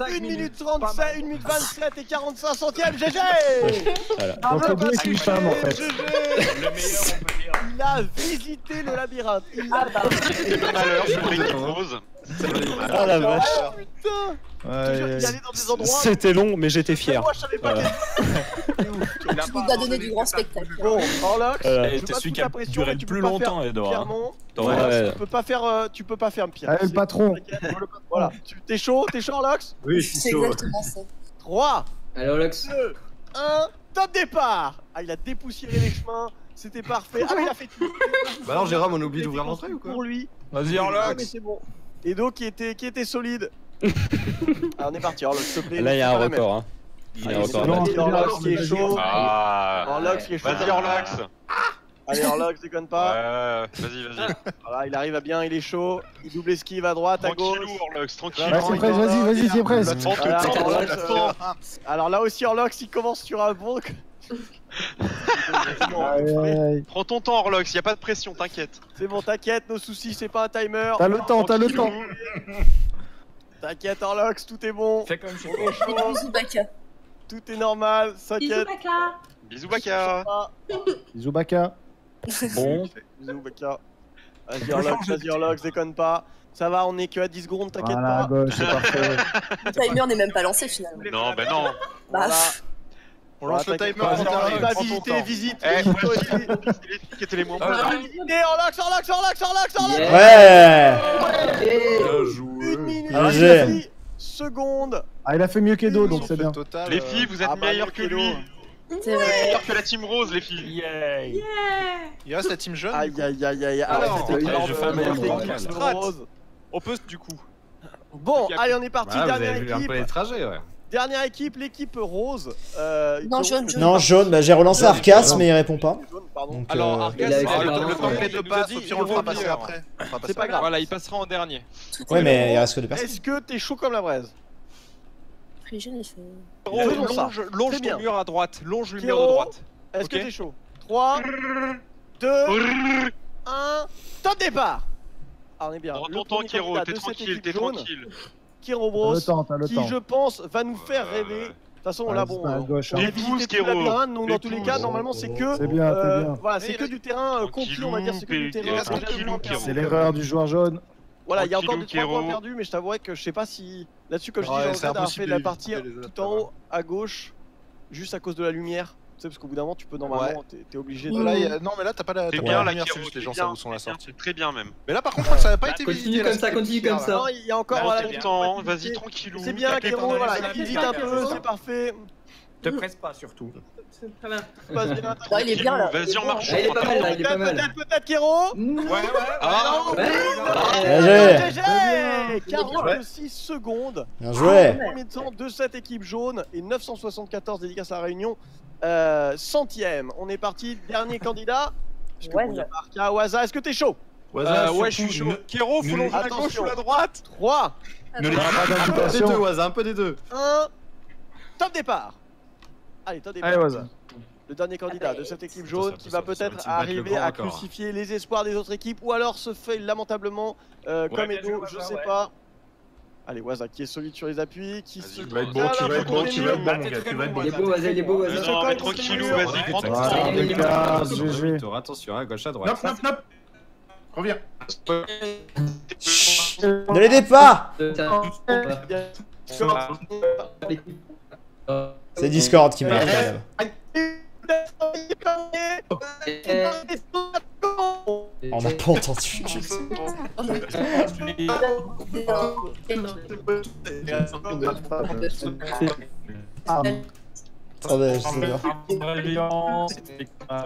1 minute 37, 1 minute 27 et 45 centièmes, GG. Voilà. Donc le 2 est une femme en fait. GG. Le meilleur, on peut dire. Il a visité le labyrinthe. Il l'a Malheur sur l'équipe rose. Ah la vache. Oh putain. Il y allait dans des endroits. C'était long, mais j'étais fier. Moi je savais pas. Voilà. Tu nous as donné du grand spectacle. Bon, Orlox, Voilà. je T'es pas celui toute qui a la pression, duré mais le tu plus peux pas longtemps, faire Edouard. Pierremont. Ouais. Tu peux pas faire Pierre. Allez le patron. Voilà, t'es chaud, Orlox? Oui, je suis C'est chaud. exactement ça. 3, Allez, Olox. 2, 1, top départ. Ah, il a dépoussiéré les chemins, c'était parfait. Ah, mais il a fait tout. Bah alors Jérôme, on oublie d'ouvrir l'entrée ou quoi? Pour lui. Vas-y, Ah, mais Orlox. c'est bon. Edo qui était solide. Ah, on est parti, Orlox, s'il te plaît. Là, il y a un faut pas la mettre. record. Hein. Il y a un record. Non, Vas-y, Orlox qui est chaud. Ah. Orlox qui est chaud. Vas-y, Orlox. Allez, Orlox, déconne pas. Ouais, vas-y. Voilà, il arrive à bien, il est chaud. Il double esquive à droite, à gauche. Tranquillou, Orlox, tranquille. Ouais, c'est prêt, vas-y, c'est prêt. Voilà, Orlox, alors là aussi, Orlox, il commence sur un bon. Aïe. Prends ton temps, Orlox, y a pas de pression, t'inquiète. C'est bon, t'inquiète, nos soucis, c'est pas un timer. T'as le temps, t'as le temps. T'inquiète, Orlox, tout est bon. Fais comme chez On est chaud, Bisous, Baka. tout est normal, Bisous, s'inquiète. Baka. Bisous, Baka. Bisous Baka. Bon. Bisous, Baka. Vas-y, Orlox, déconne pas. Ça va, on est que à 10 secondes, t'inquiète Voilà, à pas. gauche, c'est parfait. Le timer n'est même pas lancé finalement. Non, bah non. Bah, Voilà. On lance le timer. Vas-y, on va prend ton visiter, temps. visite. Eh, visite moi, aussi. c'est les filles qui étaient les moins bonnes. Visitez, Orlox. Ouais. Yeah. Une minute GG. et 10 secondes. Ah, il a fait mieux qu'Edo, donc c'est bien. Total, Les filles, vous êtes Ah bah, meilleures que Kedo. lui. c'est vrai. Meilleures que la team rose, les filles. Yay. Yeah. Il reste la team jaune. Aïe aïe aïe aïe. Alors, c'était allez, énorme, je fais un meilleure meilleur équipe, vocal. Strat. Rose. On peut du coup. Bon, allez, on est parti. Voilà, vous Dernière avez vu un équipe. peu les trajets, ouais. Dernière équipe, l'équipe rose. Non, jaune. Non, jaune, bah j'ai relancé Arcas, mais il répond pas. Jaune, pardon. Donc, Alors, Arcas, il a c'est été le marrant, temps ouais. que Les les deux deux passes, dit, au pire on le fera passer après. C'est pas grave. Voilà, il passera en dernier. Ouais, mais il reste que deux personnes. Est-ce que t'es chaud comme la braise? Après, jaune, il fait. Faisons ça. Longe C'est bien. ton mur à droite. Longe le mur Kiro, de droite. Est-ce Ok. que t'es chaud? 3, 2, 1, top départ! Ah, on est bien. Prends Le ton temps, premier Kiro, candidat t'es de cette tranquille, équipe t'es jaune, tranquille. Kiro Bros, T'as le qui temps. je pense va nous faire rêver. De toute façon, là, bon, à gauche. on a Épouse, visité tout le Kiro. labyrinthe, donc dans tous les cas, Épouse. normalement, c'est que... C'est bien, c'est bien. Voilà, c'est que du terrain conquis, on va dire, c'est que du terrain... Tranquillou, Kiro. C'est l'erreur du joueur jaune. Voilà, il y a encore Tranquillou, 2-3 points Kiro. perdus, mais je t'avouerais que je sais pas si... Là-dessus, comme je dis, Ouais, j'ai c'est envie d'avoir impossible fait la de partie éviter les autres, tout en haut, à gauche, juste à cause de la lumière. Tu sais, parce qu'au bout d'un moment, tu peux normalement, t'es obligé de... Là, non, mais là t'as pas la T'es t'as bien, pas la la lumière, Kiro, c'est juste t'es les gens bien, savent où sont la t'es bien, sortie. c'est très bien même. Mais là par contre, ça n'a pas été Continue visité. comme ça, continue comme ça. Non, il y a encore... Prends voilà, ton il y a temps, pas de vas-y, visiter. tranquillou. C'est bien, Kiro, voilà, il visite un peu, c'est parfait. Te presse pas surtout. Très bien. Tout passe bien. Non, il est bien là. Vas-y, en marchant. Ah, il est pas mal là, il est pas mal. Peut-être, Kiro. Ouais. Ah, Bien joué. GG 46 secondes. Bien joué. Premier temps de cette équipe jaune et 974 dédicaces à la Réunion. Centième. On est parti. Dernier candidat. Parce que bon, il y a Arca, Waza. Est-ce que t'es chaud? Ouais, je suis chaud. Kiro, faut longer à gauche ou à droite? 3, Un peu des deux, Waza, un peu des deux. 1. Top départ. Allez, top départ. Allez, Waza. Le dernier candidat de cette équipe jaune qui va ça va peut-être battre le arriver grand à record. crucifier les espoirs des autres équipes ou alors se fait lamentablement comme bien Edo, joué, je Waza, sais ouais. pas. Allez, Waza qui est solide sur les appuis, qui Vas-y, se tu vas être bon, tu vas être bon, tu vas être bon, mon gars, tu vas être bon. Il est beau, Waza, il est beau, Waza. Non, mais tranquillou, vas-y, prends ton Voilà, temps. Bécard, GG. Attention, à gauche, à droite. Reviens. Ne l'aidez pas. C'est Discord qui m'a fait. On n'a pas entendu. Attendez, je sais pas.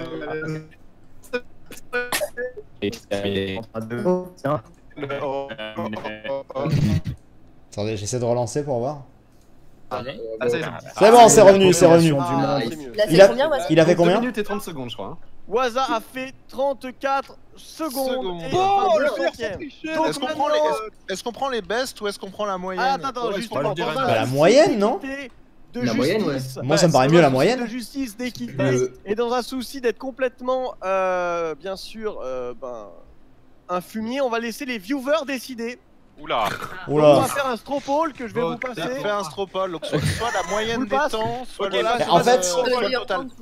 Attendez, j'essaie de relancer pour voir. C'est bon, c'est revenu, c'est revenu. Ah, c'est mieux. Il a Il fait a- combien, Waza? Il a fait 2 combien? minutes et 30 secondes, je crois. hein. Waza a fait 34 secondes. Et Oh, le 25e. faire, c'est Donc Est-ce qu'on prend les maintenant- est-ce qu'on prend les best ou est-ce qu'on prend la moyenne? Ah, attends, Ouais, justement, on va le dire, dans un bah, la souci moyenne, non? d'équité, de La moyenne, ouais. justice, Moi, ça me paraît mieux, la dans un souci moyenne. De justice, d'équité, et dans un souci d'être complètement, bien sûr, un fumier, on va laisser les viewers décider. Oula. On Oula. va faire un stropole que je vais vous passer. Fais un stropole, donc soit la moyenne Vous des le passe. temps, soit Ok, le là, en fait- soit le meilleur total. temps.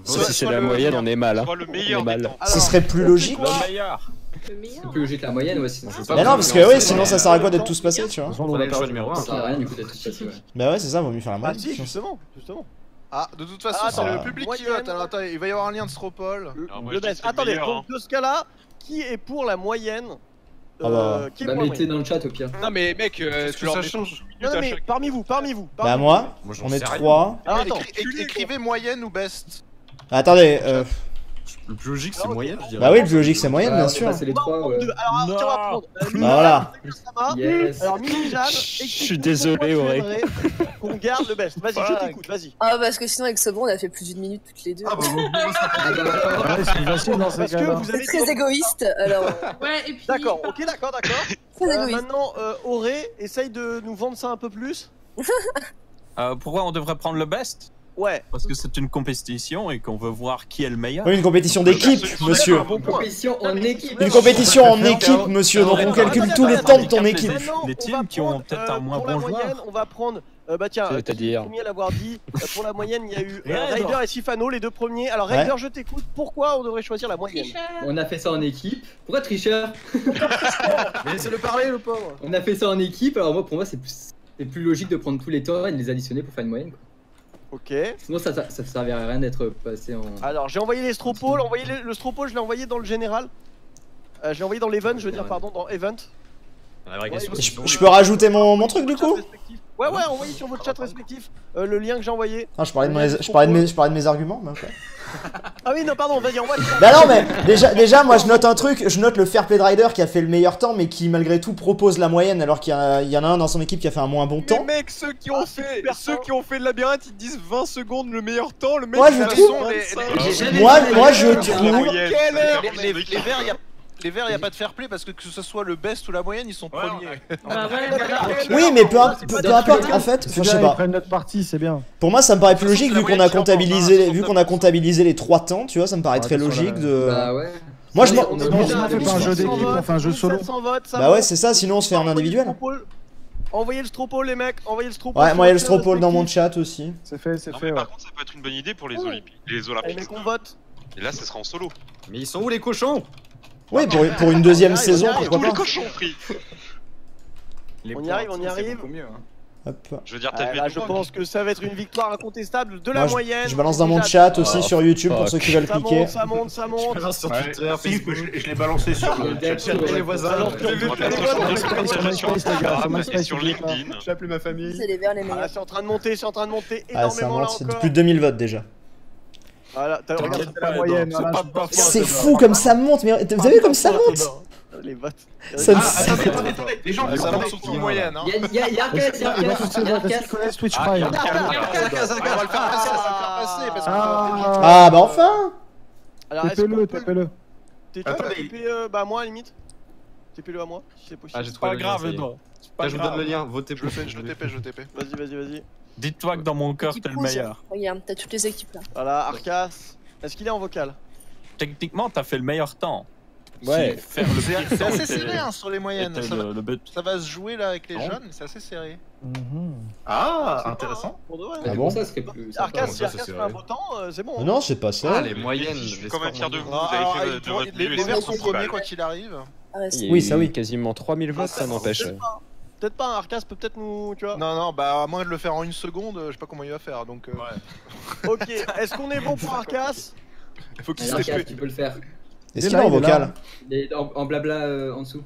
Si c'est la moyenne, on est mal. Hein. Soit le On meilleur est mal. des temps. Ce serait plus logique. Le meilleur. Le meilleur. C'est plus logique la moyenne, ouais, sinon je veux pas. Mais non, parce que oui, sinon ça sert à quoi d'être tous passés, tu vois. De toute façon, on Prenez a le choix perdu. numéro 1. Ça sert à rien du coup d'être tout passé, ouais. Bah ouais, c'est ça, vaut mieux faire la Ah moyenne. si, justement. Ah, de toute façon, Ah, c'est attends. le public qui Moyenne. vote. Alors attends, il va y avoir un lien de stropole. Alors, moi, Le je dis best. que c'est le Attendez, meilleur, donc de ce cas-là, qui est pour la moyenne Ah bah. qui est Bah pour la mettez moyenne dans le chat au pire. Non mais mec, Est-ce tu que leur ça mets change Non, non, mais parmi vous. Bah moi, j'en on est sais rien. 3. Alors attends, Écrivez moyenne ou best. Attendez, Le plus logique, c'est Ah, ok. moyenne, je dirais. bah oui, le plus logique c'est moyenne, bien on sûr. va passer les trois, ouais. Alors, tiens, on va prendre. Bah voilà. Yes. Alors, Mimi Jeanne, Je suis désolé, Auré. qu'on garde le best. Vas-y, je t'écoute, vas-y. Ah, parce que sinon, avec ce bon, on a fait plus d'une minute toutes les deux. Ah bah, Ah bah, Ouais, c'est plus facile dans ces Parce que cas-là. vous C'est avez très égoïste, alors. Ouais, et puis. D'accord, ok, d'accord. Très égoïste. Maintenant, Auré, essaye de nous vendre ça un peu plus. Pourquoi on devrait prendre le best? Ouais. Parce que c'est une compétition et qu'on veut voir qui est le meilleur. Oui, une compétition d'équipe, monsieur. bon compétition en équipe. Une compétition en équipe, monsieur. Donc on calcule tous les temps de ton équipe. Maintenant, Les on teams va qui ont prendre, peut-être un moins pour la bon moyenne, joueur. on va prendre. Bah tiens, C'est-à-dire le premier à l'avoir dit. Pour la moyenne, il y a eu Rien, Raider alors. et Sifano, les deux premiers. Alors Ouais. Raider, je t'écoute. Pourquoi on devrait choisir la moyenne? On a fait ça en équipe. Pourquoi tricheur? Laissez-le parler, le pauvre. On a fait ça en équipe, alors moi pour moi c'est plus logique de prendre tous les temps et de les additionner pour faire une moyenne quoi. Ok. Sinon ça servirait à rien d'être passé en... Alors j'ai envoyé les stropoles. Le stropole, je l'ai envoyé dans le général. Je l'ai envoyé dans l'event, je veux dire, pardon, dans event. La vraie question, c'est Je peux rajouter mon truc du coup? Ouais, envoyez sur votre chat respectif le lien que j'ai envoyé. Ah, je parlais de mes arguments, mais ok. Ah oui, non, pardon, vas-y, envoie. Bah non, mais déjà, moi je note un truc, je note le Fair Play Rider qui a fait le meilleur temps, mais qui malgré tout propose la moyenne, alors qu'il y en a un dans son équipe qui a fait un moins bon Mais temps. mec, ceux qui ont fait le labyrinthe, ils te disent 20 secondes le meilleur temps. Le mec, Moi, il je a trouve- raison, Moi je La trouve. moyenne, Quelle heure c'est la Les moyenne. verts, y a pas de fair play parce que ce soit le best ou la moyenne, ils sont premiers. Bah ouais, voilà. Oui, mais peu importe, en fait, C'est je sais bien, ils pas. prennent notre partie, c'est bien. Pour moi, ça me paraît plus De toute logique façon, vu c'est qu'on la a moyenne comptabilisé les 3 temps, tu vois, ça me paraît Ouais, très c'est sur la- logique de. Bah ouais. Moi je m'en. On est Non, obligé sinon, on fait de- pas un jeu d'équipe, on fait un jeu solo. 700 votes, ça Bah va. ouais, c'est ça, sinon on se fait en individuel. Envoyez le stropole, les mecs, envoyez le stropole. Ouais, moi il y a le stropole dans mon chat aussi. C'est fait, Non, ouais. mais par contre, ça peut être une bonne idée pour les Olympiques. Les Les Olympiques. mecs, on vote. Et là, ce sera en solo. Mais ils sont où les cochons? Oui, pour une deuxième Ah, saison, on y arrive. pourquoi Tous les pas. cochons pris. On y arrive, on y arrive. Hop. Je veux dire, t'as fait Là, du je point. pense que ça va être une victoire incontestable de la Moi, moyenne. je balance dans mon Déjà, chat aussi Oh, sur YouTube pour ceux qui veulent Ça cliquer. monte, ça monte, ça monte. Sur Ouais. Twitter, Si, Facebook. je l'ai balancé sur le chat. Les voisins. Alors, On va faire sur sur MySpace, sur MySpace, les gars, sur Instagram et MySpace, sur n'oubliez pas. LinkedIn. J'ai appelé ma famille. C'est les verts les Ah, meilleurs. c'est en train de monter Ah, ça énormément là monte, c'est encore. plus de 2000 votes déjà. Voilà, t'as regardé C'est la moyenne, voilà, je pense que C'est fou comme ça monte, mais vous avez vu comme ça monte? les votes. Ça me Attendez, les gens, Ça attendez. monte surtout moyenne. Hein. Il y a Arcas, il y a Ils vont Arcas, tous se il y a voter, est-ce Arcas. qu'ils connaissent Twitch Ah, Prime? On va le faire passer, ça va le faire passer. Parce que Ah bah enfin. Alors, est-ce TP-le, qu'on peut- TP-le. T'es toi, Attendez. TP, bah à moi à la limite. TP-le à moi, si c'est possible. Ah, j'ai trouvé Pas le lien, grave, ça y est. non. C'est pas Là, je vous donne grave. le lien, votez Je le fais, je le TP, je le TP. Vas-y. Dis-toi que dans mon cœur, Équipe t'es le rouge. meilleur. Regarde, t'as toutes les équipes là. Voilà, Arcas. Est-ce qu'il est en vocal? Techniquement, t'as fait le meilleur temps. Ouais. Si faire le pire C'est temps assez était- serré hein, sur les moyennes. était le but. Ça va se jouer là avec les Non. jeunes, mais c'est assez serré. Ah, intéressant. Pour de vrai. Ah Pour bon ça serait plus sympa. Arcas, bon, si ça, Arcas c'est fait un vrai. beau temps, c'est bon. hein. Non, c'est pas ça. Ah, les moyennes. Je suis les quand même scores fier de vous. moyens. Vous avez fait de Les votre mieux. et les c'est verts sont principal. premiers quoi qu'il arrive. Ah ouais, c'est- Il y a Oui, eu ça oui. quasiment 3000 votes, ça n'empêche. Peut-être pas, un Arcas peut peut-être nous. Tu vois. Non, bah à moins de le faire en une seconde, je sais pas comment il va faire donc. Ok, est-ce qu'on est bon pour Arcas? Il faut qu'il Allez, se Arcas, TP. tu peux le faire. Est-ce qu'il est en Il est là. vocal? Il est en blabla en dessous.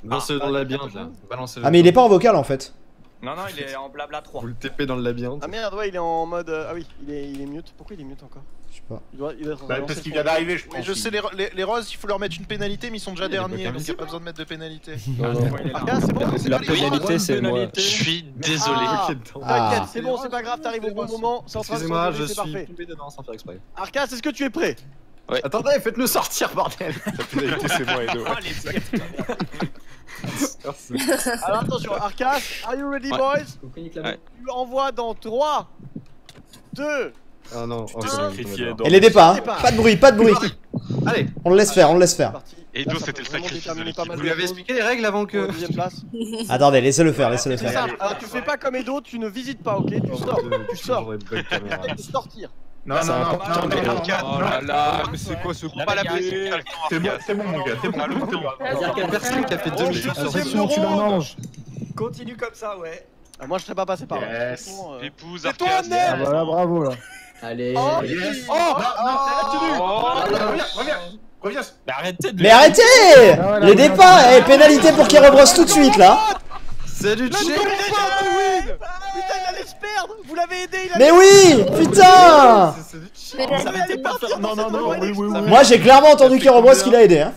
Balancez-le dans le labyrinthe là. Balancez-le. Ah mais il est pas en vocal en fait. Non, il est en blabla 3. Vous le TP dans le labyrinthe. Ah merde, ouais, il est en mode. Ah oui, il est mute. Pourquoi il est mute encore? Je sais pas. Il doit être en Bah, train de parce lancer qu'il son- vient d'arriver, je pense. Mais je sais, les roses, il faut leur mettre une pénalité, mais ils sont déjà Il y a des derniers, blocs donc y a invisibles. pas besoin de mettre de pénalité. Non, non. Arcas, c'est bon? La pénalité, c'est moi. Je suis désolé. Ah, Ah. T'inquiète, c'est bon, c'est pas grave, t'arrives au bon moment. C'est en train de se Excusez-moi, révéler, je c'est suis parfait. tombé dedans sans faire exprès. Arcas, est-ce que tu es prêt? Attendez, faites-le sortir, bordel. La pénalité, c'est moi, Edo. Merci. Alors attention, Arcas, are you ready, boys? Ouais. Tu envoies dans 3, 2, Ah non, t'ai sacrifié, donc. Et les départs, hein. Départ. Pas de bruit, pas de bruit. Allez. On le laisse faire, on le laisse C'est faire. parti. Et Là, Joe, ça c'était peut le vraiment sacrifice de déterminer pas l'équipe. mal Vous de lui avez choses. expliqué les règles avant que. Deuxième place. Attendez, laissez-le faire, laissez-le C'est faire. simple. Alors tu fais pas comme Edo, tu ne visites pas, ok? Tu sors. Tu sors. Tu sortir. Non, non, non, non, non, Oh là là, mais c'est quoi ce coup Pas la papier pression, c'est bon, mon gars, c'est bon. On a le temps. C'est-à-dire qu'il y a personne qui a fait 2 minutes. Attention, tu la manges. Continue comme ça, ouais. Ah, moi je serais pas passé par là. Yes. Franchement, Épouse, C'est toi, Arcade. Ned. Ah bah là, bravo là. Allez. Oh, Yes. Oh, Reviens. Mais arrêtez de. Mais arrêtez! L'aidez pas! Eh, pénalité pour qu'il rebrosse tout de suite là! Salut, Let's Jay. go, Putain, il allait se perdre! Vous l'avez aidé, il Mais oui! Putain! Il allait partir dans cette voie, il allait- Moi j'ai clairement entendu qu'il rebrosse qu'il a aidé, hein.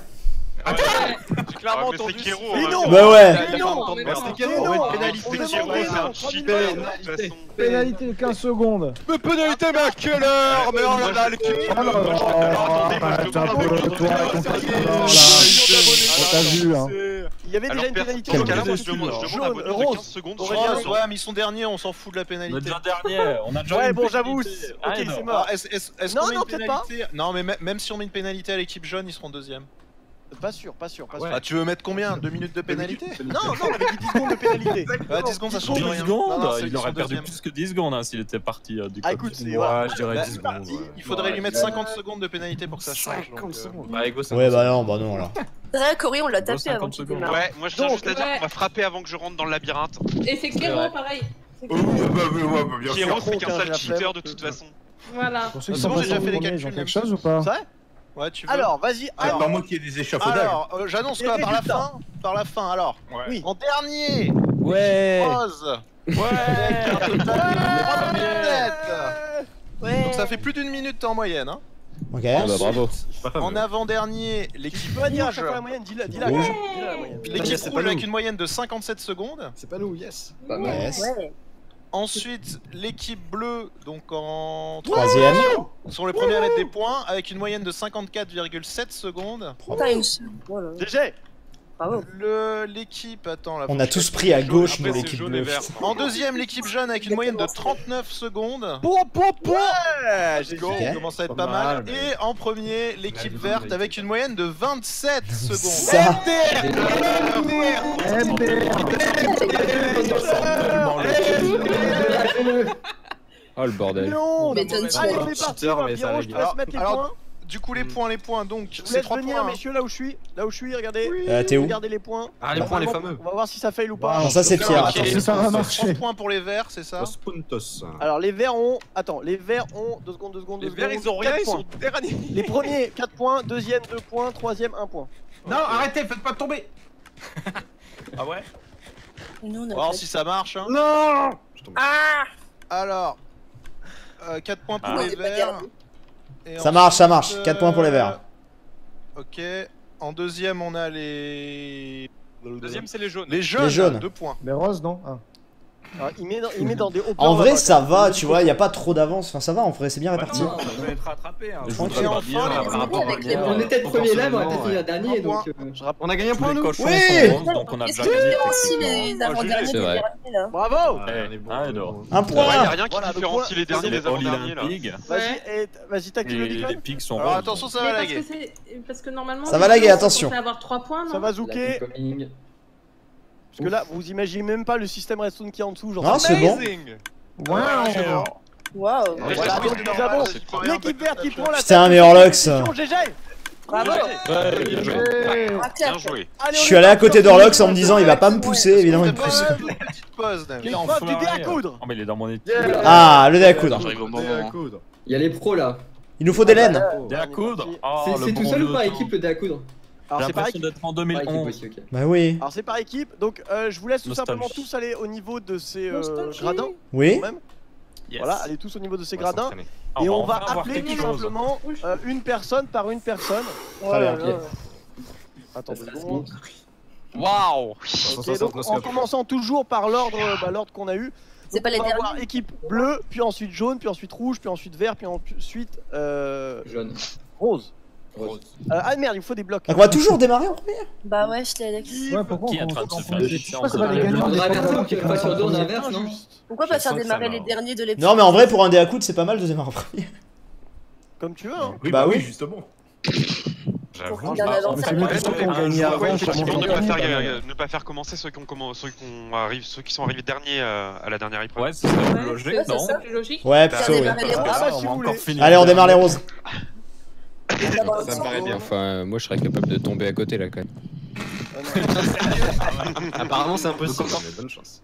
J'ai clairement Mais c'est entendu. Kero, Mais hein. non. Bah ouais! Mais non! Mais Mais c'était non! Kero, On Pénalité, demande Kero, des c'est noms, un 3 minutes. cheater de toute façon. Pénalité de 15 secondes. Mais pénalité, mais à quelle heure? Mais oh là là, l'équipe. Oh là là. Attends un peu, toi, ton là. T'as vu, hein. Il y avait Alors, déjà une pénalité. dans ce sur cas-là, le moi je demande jaune, un bonus de rose. 15 secondes. Aurélien, Ouais, mais ils sont derniers, on s'en fout de la On est pénalité. déjà dernier, on a déjà Ouais, une bon, j'avoue. pénalité. Ok, Ah, c'est non. mort. Est-ce Non, qu'on met non, une peut-être pas. pénalité? Non, mais même si on met une pénalité à l'équipe jaune, ils seront deuxième. Pas sûr, pas sûr, pas sûr. Bah, tu veux mettre combien? 2 minutes de pénalité? Non, non, on avait dit 10 secondes de pénalité. Bah, 10 secondes, ça change 10 rien. secondes, Non, non, c'est- il ils aurait sont perdu deuxième. plus que 10 secondes hein, s'il était parti du Ah, coup. écoute, c'est. Ouais, je dirais Bah, 10 secondes. Il faudrait lui mettre 50 secondes de pénalité pour que ça change. donc, Bah, Ego, ça Ouais, bah non, bah non là. C'est vrai, Cory, on l'a tapé 50 avant qu'il secondes. démarre. Ouais, moi je tiens Donc, juste à dire ouais. qu'on va frapper avant que je rentre dans le labyrinthe. Et c'est Clément, pareil. C'est Oh, Clément. bien sûr. Kero, c'est qu'un Aucun, sale j'ai la cheater flemme. de toute façon. Voilà. Pour ceux qui C'est sont bon, j'ai passés déjà au fait les premier, ils ont calculs, quelque chose ou pas? C'est vrai? Ouais, tu veux. Alors, vas-y. C'est pas moi qui ai des échafaudages. Alors, j'annonce Les quoi par la résultats. fin? Par la fin, alors. Ouais. Oui. En dernier, Ouais. Rose. Avec un total de 3 minutes. Ouais. Donc ça fait plus d'une minute en moyenne. Hein. Ok. Ah bah bravo. En avant-dernier, l'équipe Tu peux pas dire à rouge. chaque fois la moyenne, dis-la, dis-la. Rouge. Dis-la la moyenne. L'équipe C'est rouge pas avec nous. une moyenne de 57 secondes. C'est pas nous, yes. Pas mal. Yes. Ouais. Ensuite, l'équipe bleue, donc en Troisième. sont les premiers à mettre des points avec une moyenne de 54,7 secondes. Putain, une seule. Voilà. GG. Bravo. L'équipe, attends là. On faut a que je tous calcule. pris à gauche Après, nous c'est l'équipe jaune et bleue. vert. En deuxième, l'équipe jeune avec une moyenne de 39 secondes. Ouais, Let's go, Ok. on commence à être Pas pas mal. mal, mais- Et en premier, l'équipe verte avec une moyenne de 27 secondes. Ça. Oh le bordel. Non, M'étonne allez, pas. on est parti. Cheater, mais ça Biron, va je te bien. laisse mettre les Alors, points. Du coup, les points, donc, Je vous c'est laisse 3 venir, points. messieurs, là où je suis, regardez. T'es où? Regardez les points. Ah, les points, les Normalement, fameux. On va voir si ça fail ou pas. Non, ça c'est Pierre. Ok. Si ça va 3 marcher. points pour les verts, c'est ça? Los Puntos. Alors les verts ont... Attends, les verts ont... 2 secondes, 2 secondes, 2 Les secondes. verts, ils ont rien, 4 ils points. sont derniers. Les premiers 4 points, deuxième 2 points, troisième 1 point. Non, arrêtez, faites pas tomber. Ah ouais? Nous, on On va a voir fait- si ça marche. Hein. Non. Alors, 4 points pour Ah. les On est pas verts. dernier. Et Ça marche, ça ensuite, marche. 4 points pour les verts. Ok. En deuxième, on a les. Deuxième, c'est les jaunes. Les jaunes. Les jaunes. 2 points. Mais Rose, non? Ah. Alors, il met dans des hauts En vrai ça va, tu vois, y a pas trop d'avance. Enfin ça va en vrai, c'est bien réparti. On peut être rattrapé. Hein. Je voudrais pas dire, par rapport à avec les hier, On était premier là, mais on a peut-être potentiellement, fini dernier, Un donc. On a gagné un Tous point, les nous. cochons Oui. sont roses, donc on a Est-ce déjà que gagné. tu fais aussi effectivement. les avant-derniers c'est des vrai. derniers là? Bravo. Ah, alors. Un Ouais, y a point. rien qui Voilà, donc, différencie les derniers des Les All avant-derniers là. Olympiques. Vas-y, t'actives le Et les beacon. pigs sont Alors roses. attention, ça Mais va parce que laguer. parce que normalement. Ça va laguer, attention. Ça va avoir 3 points, non? Ça va La zouker. coming. Parce que là, vous imaginez même pas le système redstone qui est en dessous. Genre, Non, c'est bon. Amazing. Wow. Waouh. Voilà, donc nous avons l'équipe verte qui prend la Putain, tête mais de Orlox. cette compétition. GG. Bravo. Ouais, bien joué. Ah, Bien clap. joué. Allez, Je on suis est allé à parti côté sur d'Orlox en me ce disant il va pas me pousser, évidemment il me On pousse. fait une petite pause. Dave. L'épreuve du dé à coudre. Oh mais il est dans mon équipe. Ah, le dé à coudre. J'arrive au moment. Il y a les pros là. Il nous faut des laines. Dé à coudre. Oh, C'est le tout bon seul ou vieux par temps. équipe le dé à coudre? Alors J'ai c'est par l'impression équipe. d'être en Par équipe 2011. aussi, ok. Bah oui. Alors c'est par équipe. Donc je vous laisse tout Nostalgie. simplement tous aller au niveau de ces Nostalgie. gradins. Oui. Quand même. Yes. Voilà, allez tous au niveau de ces On va gradins. s'entraîner. Et on va enfin avoir appeler quelque tout chose. simplement une personne par une personne. Très bien. Ok. Attends Ça deux se secondes. Waouh. Ok, donc en commençant toujours par l'ordre qu'on a eu. C'est pas les on va avoir derniers. équipe bleue, puis ensuite jaune, puis ensuite rouge, puis ensuite vert, puis ensuite Jaune. rose. Rose. Ah merde, il me faut des blocs. Donc on va toujours démarrer en premier. Bah ouais, j'étais Alex. Ouais, pourquoi Qui est en on train de se faire Pourquoi c'est pas les gagnants On des aurait programmes personne qui qui passe sur deux, on prennent inverse, non? Pourquoi pas Je faire sens que démarrer ça les va. derniers de l'épisode? Non mais en vrai pour un dé à coudre c'est pas mal de démarrer en premier. Comme tu veux, hein. Oui, Bah oui. justement. J'avoue. Il y en a dans Mais sa c'est mieux que tête. ceux qui ont gagné avant. Pour comment ne pas faire commencer ceux qui sont arrivés derniers à la dernière épreuve. Ouais, c'est ça, Ouais, logique, c'est non ça, plus logique. Ouais, Bah, plutôt, oui. démarrer les roses. Ah bah On si va vous voulez. encore finir. Allez, on démarre les roses. Dans le Ça me paraît sens. bien. Enfin, moi je serais capable de tomber à côté là quand même. Apparemment, c'est impossible, mais bonne chance.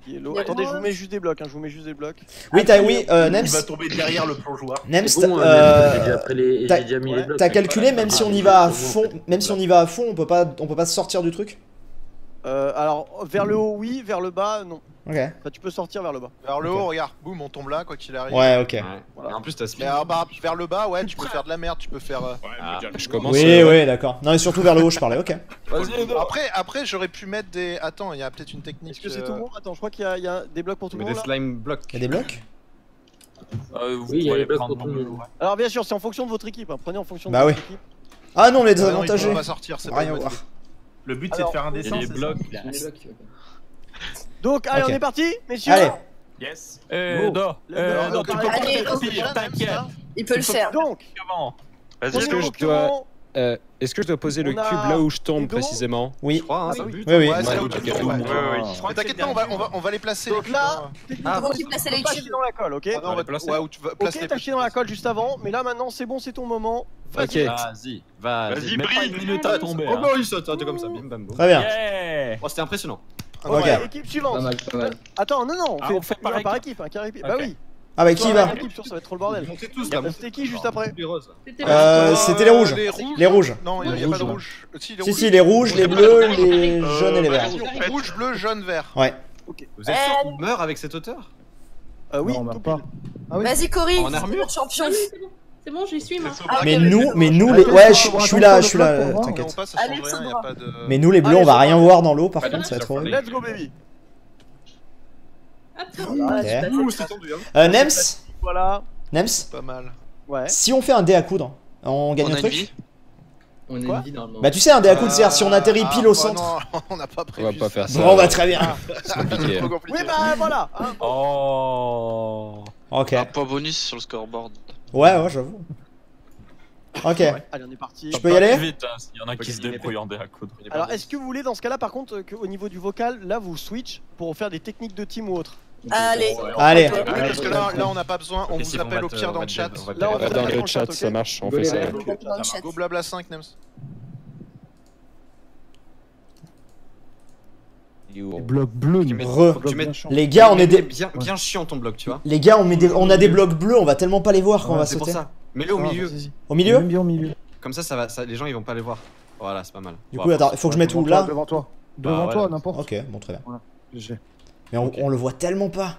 Yellow. Attendez, je vous mets juste des blocs, hein, je vous mets juste des blocs. Oui, Il va Nems, tomber derrière le plongeoir. Nems, J'ai déjà mis les blocs. t'as calculé, même si on y va à fond, on peut pas sortir du truc? Alors, vers le haut, oui, vers le bas, non. Ok. Enfin, tu peux sortir vers le bas. Vers le Ok. haut, regarde, boum, on tombe là, quoi qu'il arrive. Ouais, ok. Et en plus, t'as speed. Mais vers le bas, ouais, tu peux faire de la merde, tu peux faire. Je commence. Oui, oui, d'accord. Non, et surtout vers le haut, je parlais, ok. Après, j'aurais pu mettre des. Attends, il y a peut-être une technique. Est-ce que c'est tout bon? Attends, je crois qu'il y a des blocs pour tout le Mais monde des là. slime blocs. Y'a des blocs? Vous Oui, il y a pouvez les blocs prendre pour tout le monde. Alors, bien sûr, c'est en fonction de votre équipe. Hein. Prenez en fonction de Bah votre oui. équipe. Ah non, les Ah non, il désavantagés. peut pas sortir, c'est pas Rien une à bonne voir. Le but c'est de Alors, faire un Il y dessin. a des c'est blocs. Donc, allez, Ok. on est parti, messieurs. Allez. Yes. Eh, Go. non, tu peux Allez, pas go. faire t'inquiète. Il peut le faire. Donc, Avant. Vas-y, Est-ce que premier je concurrent, Est-ce que je dois poser le On a cube là où je tombe Edo. précisément? Oui. Je crois, hein, Ah ça oui. bute. Oui, oui. Ouais, c'est là où Ouais, tu ok. tombes, ouais. oui. Mais t'inquiète pas, on va les placer. Donc les là, cubes. C'est vous qui placez les pas cubes. chier dans la colle, ok? Ah non, on va placer. ouais, où tu vas placer Ok, t'as chié dans la colle juste avant, mais là maintenant c'est bon, c'est ton moment. Ok. Vas-y, Vas-y, Même pas brille. une minute à tomber. Oh hein. bah il saute, hein, comme ça, bim bam boum. Très bien. Yeah. Oh, c'était impressionnant. Ok. Ouais, équipe suivante. Pas mal, pas mal. Attends, non, Ah, on fait par par équipe, hein, carré équipe. Bah Ok. oui. Ah bah qui Toi, va? par équipe, sûr, ça va être trop le bordel. Montez tous là, C'était qui juste après? les roses. C'était C'était les rouges. Les rouges. Non, il n'y a pas de rouge. Si, les rouges, les bleus, les jaunes et les verts. Vas-y. Rouge, bleu, jaune, vert. Ouais. Vous êtes sûr qu'on meurt avec cette hauteur? Oui, Non, on meurt tout pas. pile. Ah oui. Vas-y, Cory, En armure. notre champion. C'est bon, j'y suis moi. Ah, Mais ok, nous, les. Ouais, je suis là, On t'inquiète. passe, ça Allez, change rien, ça y va. a pas de. Mais nous, les bleus, on va rien voir dans l'eau, par contre, ça va être horrible. Let's go, baby. Attends. Ah, Ok. j'ai pas Ouh, fait c'est tendu, hein. Nems, Voilà. Pas mal. Ouais. si on fait un dé à coudre, on gagne un truc? On a Quoi une vie normalement. Bah tu sais, un dé à coudre, c'est-à-dire si on atterrit pile au centre. Non, on n'a pas On prévu. va pas faire ça. Bon bah très bien. C'est compliqué. Trop compliqué. Oui, bah voilà. hein. Oh. Ok. Un point bonus sur le scoreboard. Ouais, j'avoue. Ok. Allez, on est parti. Je peux y aller? Vite, hein, s'il y en a qui se débrouillent en dé à coudre. Alors, est-ce que vous voulez dans ce cas-là, par contre, qu'au niveau du vocal, là, vous switch pour faire des techniques de team ou autre? Allez. Allez. Oui, parce que là, on n'a pas besoin, on vous appelle au pire dans le chat. Là, on va Dans faire le chat, ça marche, on fait ça. Dans le chat. Go blabla 5, Nems. Bloc bleu, Re. Tu mets- Les gars, on est des. bien chiant ton bloc, tu vois. Les gars, on a des blocs bleus, on va tellement pas les voir quand on va C'est pour sauter. ça. Mets-le au milieu. Au milieu? Bien au milieu. Comme ça, les gens ils vont pas les voir. Voilà, c'est pas mal. Du coup, attends, il faut que je mette où Devant toi, là? Devant toi. Devant Bah, toi, ouais. n'importe. Ok, bon, très bien. J'ai. Mais on le voit tellement pas.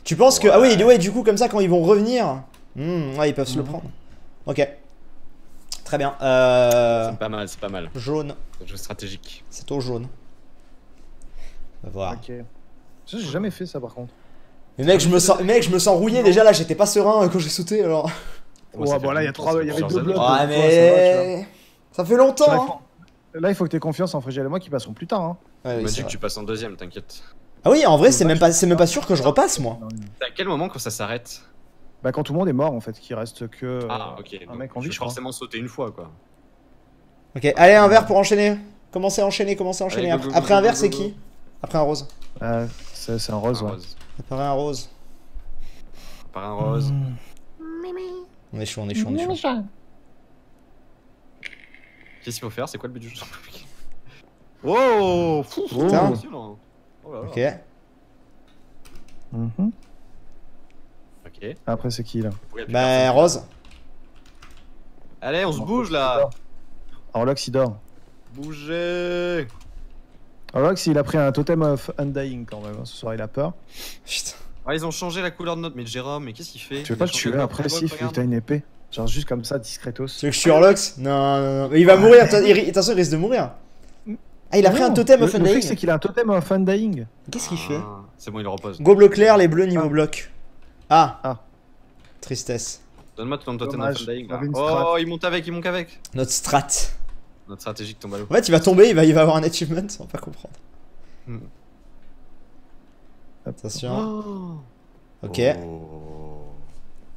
Tu penses que. Ah oui, ouais, du coup, comme ça, quand ils vont revenir. Ouais, ils peuvent se le prendre. Ok. Très bien. C'est pas mal, c'est pas mal. Jaune. Jeu stratégique. C'est au jaune. On va voir. Ok. Ça, j'ai jamais fait ça par contre. Mais mec, je me sens rouillé déjà là, j'étais pas serein quand j'ai sauté alors. Oh, bah là, il y avait deux blocs. Ah, mais. Ça fait longtemps, hein. Là, il faut que t'aies confiance en Frigel et moi qui passeront plus tard. Hein. Ouais, On oui, m'a c'est dit que vrai. tu passes en deuxième, t'inquiète. Ah oui, en vrai, c'est même pas sûr que je repasse moi. C'est à quel moment quand ça s'arrête? Bah, quand tout le monde est mort en fait, qu'il reste que. Ah, ok. un donc mec en vie, je vais je crois. forcément sauter une fois, quoi. Ok, allez, un vert pour enchaîner. Commencez à enchaîner. Allez, go, go, Après go, un go, vert, go, c'est go. qui? Après un rose. C'est un rose, ouais. Après un rose. Par un rose. On est chaud. Qu'est-ce qu'il faut faire? C'est quoi le but du jeu? Oh, Putain. Oh là là. Ok. Mhm. Ok. Après, c'est qui là? Bah, rose. Allez, on se bouge là. Orlox, il dort. Bougez. Orlox, il a pris un totem of undying quand même. Ce soir, il a peur. Putain. Ah, ils ont changé la couleur de notre. Mais Jérôme, mais qu'est-ce qu'il fait? Tu veux pas le Il a changé tuer de après couleur, si, vu que t'as une épée? Genre juste comme ça, discretos. Tu veux que je tue Orlox? Non. Mais il va mourir. Attention, il risque de mourir. Ah, il a pris un totem of Le truc, c'est undying. qu'il a un totem of undying. Qu'est-ce qu'il fait? Ah, c'est bon, il repose. Go bleu clair, les bleus niveau bloc. Ah. Ah. Tristesse. Donne-moi ton totem Dommage, of undying. on là. avait une strat. Oh, il monte avec. Notre strat. Notre stratégique tombe à l'eau. En fait, il va tomber, il va avoir un achievement, on va pas comprendre. Hmm. Attention. Ok. Oh.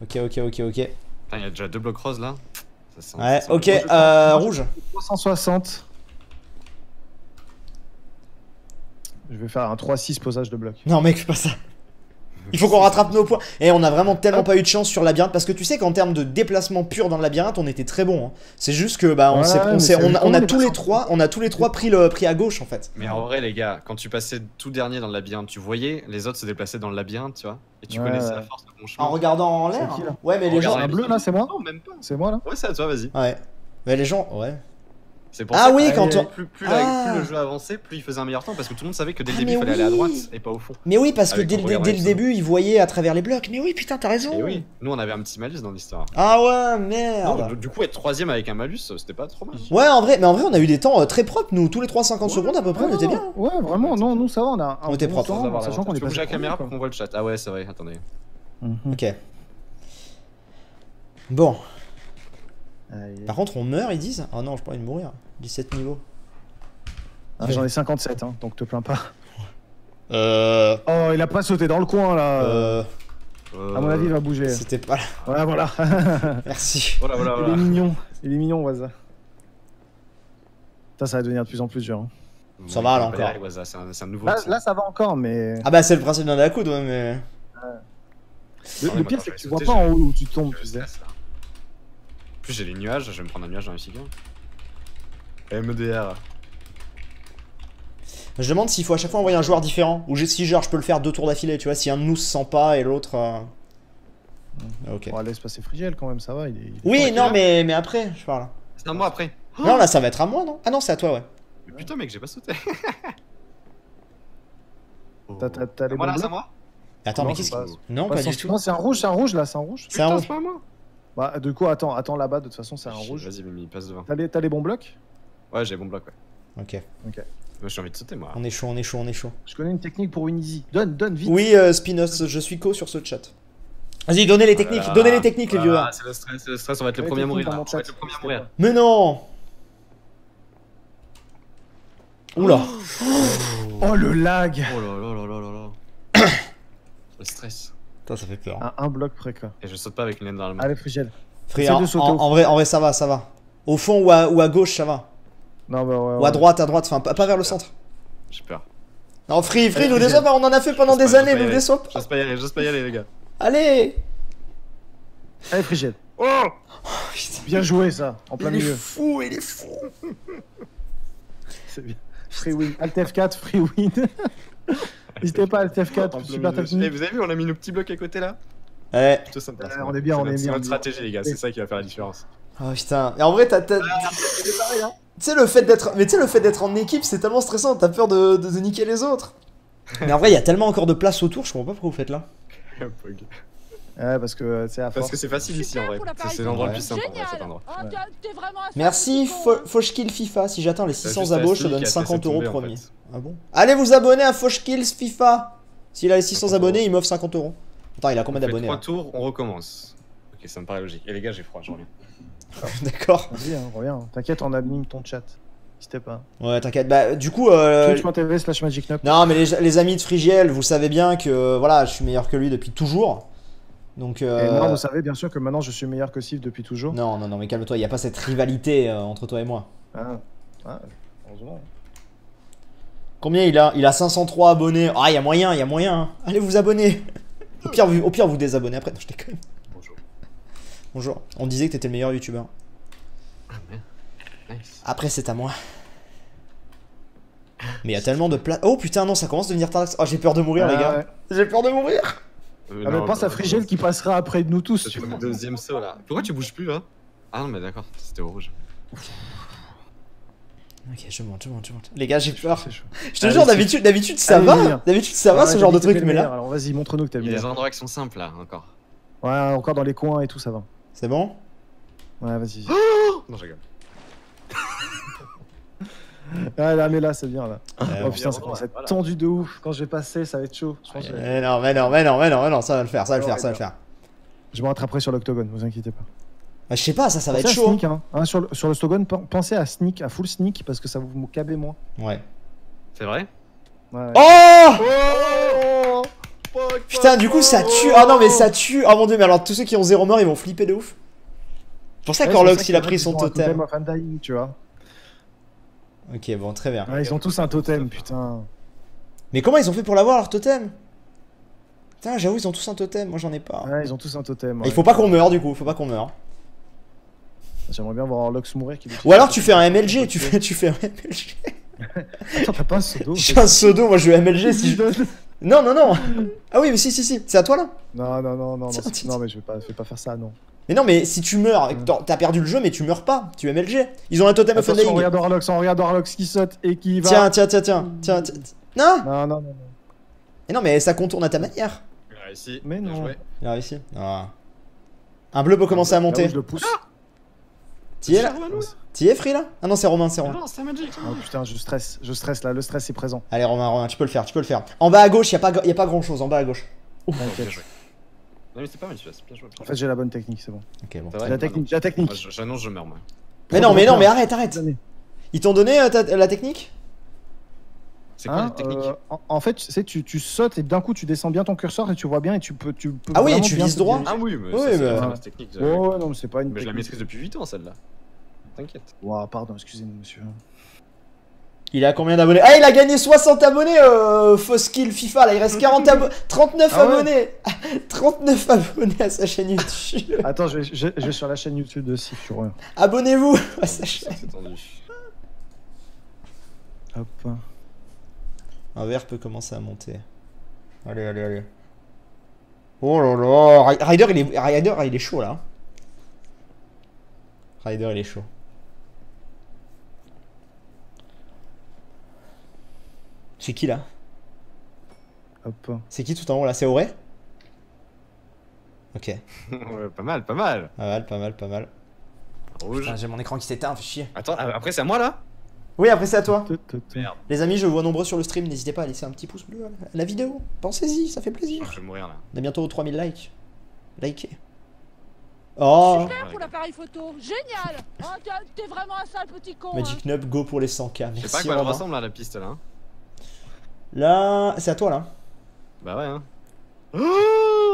Ok. Putain, il y a déjà deux blocs roses là. Ouais, ok, rouge. 360. Je vais faire un 3-6 posage de bloc. Non mec, fais pas ça. Il faut qu'on rattrape nos points. Et on a vraiment tellement pas eu de chance sur labyrinthe. Parce que tu sais qu'en termes de déplacement pur dans le labyrinthe, on était très bon. Hein. C'est juste que bah on a tous les trois pris à gauche en fait. Mais en vrai les gars, quand tu passais tout dernier dans le labyrinthe, tu voyais les autres se déplacer dans le labyrinthe, tu vois. Et tu connaissais la force de ton chemin. En regardant en l'air. Ouais mais les gens. Un bleu là, c'est moi. Non, même pas. C'est moi là. Ouais, c'est à toi, vas-y. Ouais. Mais les gens, ouais. C'est pour ça oui, que quand on... plus le jeu avançait, plus il faisait un meilleur temps parce que tout le monde savait que dès le début il fallait aller à droite et pas au fond. Mais oui, parce que dès le début, ils voyaient à travers les blocs. Mais oui, putain, t'as raison. Et oui, nous on avait un petit malus dans l'histoire. Ah ouais, merde. Non, du coup, être troisième avec un malus, c'était pas trop mal. Ouais, en vrai, on a eu des temps très propres, nous. Tous les 3-50 secondes à peu près, on était bien. Ouais, vraiment, non, nous ça va, on était propre. Sachant qu'on est pas. J'ai la caméra pour qu'on voit le chat. Ah ouais, c'est vrai, attendez. Ok. Bon. Par contre, on meurt, ils disent. Oh non, j'ai pas envie de mourir. 17 niveaux. J'en ai 57, hein, donc te plains pas. Oh, il a pas sauté dans le coin là. À mon avis, il va bouger. C'était pas là. Ouais, voilà. Merci. Voilà. Il est mignon, Waza. Ça va devenir de plus en plus dur. Hein. Ça va là encore. C'est un nouveau. Là, ça va encore, mais. Ah bah, c'est le principe d'un accoud, ouais, mais. Le pire, c'est que tu vois pas en haut où tu tombes, tu sais. En plus, j'ai les nuages, je vais me prendre un nuage dans les figures. MEDR. Je demande s'il faut à chaque fois envoyer un joueur différent. Ou si genre je peux le faire 2 tours d'affilée, tu vois, si un de nous se sent pas et l'autre. Ok. On laisse passer Frigel quand même, ça va. Oui, non, mais après, je parle. C'est à moi après. Non, là ça va être à moi, non? Ah non, c'est à toi, ouais. Mais putain, mec, j'ai pas sauté. T'as les moi là, bons c'est à moi? Attends, mais qu'est-ce que. Non, pas du tout. Non, c'est un rouge là, c'est un rouge. C'est un rouge. C'est pas à moi. Bah, du coup, attends là-bas, de toute façon, c'est un rouge. Vas-y, Mimi, passe devant. T'as les bons blocs? Ouais, j'ai les bons blocs, ouais. Ok. Moi, j'ai envie de sauter, moi. On est chaud. Je connais une technique pour une easy. Donne, vite. Oui, Spinos, je suis co sur ce chat. Vas-y, donnez les techniques, les viewers. C'est le stress, on va être le premier à mourir. Mais non. Oula. Oh le lag. Oh là. Le stress. Putain, ça fait peur. Un bloc près quoi. Et je saute pas avec une laine dans la main. Allez, Frigel. En vrai, ça va. Au fond ou à gauche, ça va. Non, bah ouais. Ou à droite, enfin, pas vers le centre. J'ai peur. Non, Free, nous déçois pas, on en a fait pendant des années, nous déçois pas. J'ose pas y aller, les gars. Allez, Frigel. Oh putain. Bien joué, ça, en plein milieu. Il est fou. C'est bien. Free win. Alt F4, free win. N'hésitez pas, Alt F4, super technique. Vous avez vu, on a mis nos petits blocs à côté là. Ouais. Plutôt sympa. On est bien. C'est notre stratégie, les gars, c'est ça qui va faire la différence. Oh putain. Et en vrai, tu sais, le fait d'être en équipe, c'est tellement stressant, t'as peur de niquer les autres. Mais en vrai, il y a tellement encore de place autour, je comprends pas pourquoi vous faites là. Ouais, parce que c'est à force. Parce que c'est facile ici en vrai. C'est l'endroit le plus simple en vrai, cet endroit. Merci, Foshkill FIFA. Si j'atteins les 600 abos, je te donne 50 € premier. Ah bon? Allez vous abonner à Foshkill FIFA. S'il a les 600 abonnés, il m'offre 50 €. Attends, il a combien d'abonnés? 3 tours, on recommence. Ok, ça me paraît logique. Et les gars, j'ai froid, je reviens. D'accord. Vas-y, reviens. T'inquiète, on anime ton chat. N'hésitez pas. Ouais, t'inquiète. Bah, du coup. Twitch.tv/Magic Non, mais les amis de Frigiel, vous savez bien que voilà, je suis meilleur que lui depuis toujours. Donc. Et moi, vous savez bien sûr que maintenant je suis meilleur que Sif depuis toujours. Non, mais calme-toi, il n'y a pas cette rivalité entre toi et moi. Heureusement. Combien il a? Il a 503 abonnés. Ah, il y a moyen. Hein. Allez vous abonner. Au pire, vous désabonnez après. Non, je déconne. Bonjour. On disait que t'étais le meilleur youtubeur. Ah, nice. Après, c'est à moi. Mais il y a tellement de place. Oh putain, non, ça commence à devenir tard. Oh, j'ai peur de mourir, les gars. Ouais. J'ai peur de mourir. Mais pense à Frigel qui passera après de nous tous. C'est le deuxième saut là. Pourquoi tu bouges plus là? Ah non, mais d'accord, c'était au rouge. Ok, je monte. Les gars, j'ai peur. Je te jure, d'habitude ça va. D'habitude ça va ce genre de truc, mais là. Alors vas-y, montre-nous que t'es le meilleur. Il y a des endroits qui sont simples là encore. Ouais, encore dans les coins et tout, ça va. C'est bon? Ouais, vas-y. Non, je rigole. Ah là, mais là, c'est bien là. Oh putain, ça commence à être tendu de ouf. Quand je vais passer, ça va être chaud. Je pense mais non, ça va le faire. Je me rattraperai sur l'octogone, vous inquiétez pas. Bah, je sais pas, ça va être chaud. Sneak, hein. Sur l'octogone, pensez à sneak, à full sneak, parce que ça vous cabez moins. Ouais. C'est vrai? Ouais. Oh Putain, du coup, ça tue. Ah non, mais ça tue. Oh mon dieu, mais alors tous ceux qui ont 0 mort, ils vont flipper de ouf. pour ça qu'Orlox il a pris son totem. of Undying, tu vois. Ok, bon, très bien. Ouais, ils ont tous un totem, putain. Mais comment ils ont fait pour l'avoir leur totem? Putain, j'avoue, ils ont tous un totem, moi j'en ai pas. Ouais, ils ont tous un totem. Il faut pas qu'on meure du coup, faut pas qu'on meure. J'aimerais bien voir Orlox mourir. Ou alors tu fais un MLG, tu fais un MLG. Attends, t'as pas un pseudo? J'ai un pseudo, moi je vais MLG si je... Non, non, non. Ah oui, mais si, c'est à toi là. Non, mais je vais pas faire ça, non. Mais non, mais si tu meurs, t'as perdu le jeu, mais tu meurs pas, tu MLG. Ils ont un totem of Undying. On regarde Orlox qui saute et qui va... Tiens. Non. Non. Et non, mais ça contourne à ta manière. Il a réussi. Mais non. Il a réussi. Ah. Un bleu peut commencer à monter. Je le pousse. T'y es là? T'y es, Free là? Ah non, c'est Romain, c'est Romain. Non, c'est Magic. Oh putain, je stresse là, le stress est présent. Allez, Romain, tu peux le faire, En bas à gauche, y a pas grand chose, en bas à gauche. Bien joué. Non, mais c'est pas mal, bien joué. En fait, j'ai la bonne technique, c'est bon. Ok, bon. J'ai la technique. J'annonce, je meurs, moi. Mais non, mais arrête. Ils t'ont donné la technique? C'est quoi la technique? En fait, tu sautes et d'un coup tu descends bien ton curseur et tu vois bien et tu peux. Ah oui, et tu vises droit? Ah oui, mais oui, c'est la fameuse technique. Ouais, non, mais c'est pas une. Mais je la maîtrise depuis 8 ans, celle-là. T'inquiète. Ouah, pardon, excusez-nous, monsieur. Il a combien d'abonnés? Ah, il a gagné 60 abonnés, Foskill FIFA, là, il reste 39 abonnés. 39 abonnés à sa chaîne YouTube. Attends, je vais sur la chaîne YouTube de Sif, sur eux. Abonnez-vous à sa chaîne. Hop. Un verre peut commencer à monter. Allez. Oh là là, Ryder il est chaud là. Ryder il est chaud. C'est qui là? Hop. C'est qui tout en haut là? C'est Auré? Ok. Ouais, pas mal. Pas mal. Rouge. J'ai mon écran qui s'éteint, fait chier. Attends, après c'est à moi là? Oui, après c'est à toi. Merde. Les amis, je vous vois nombreux sur le stream, n'hésitez pas à laisser un petit pouce bleu à la vidéo. Pensez-y, ça fait plaisir. Je vais mourir là. On est bientôt aux 3000 likes. Likez. Oh. Super pour l'appareil photo, génial. Oh, t'es vraiment un sale petit con. Magic Nub, go pour les 100k. Je sais pas à quoi elle ressemble là, la piste là. Là, c'est à toi là. Bah ouais hein.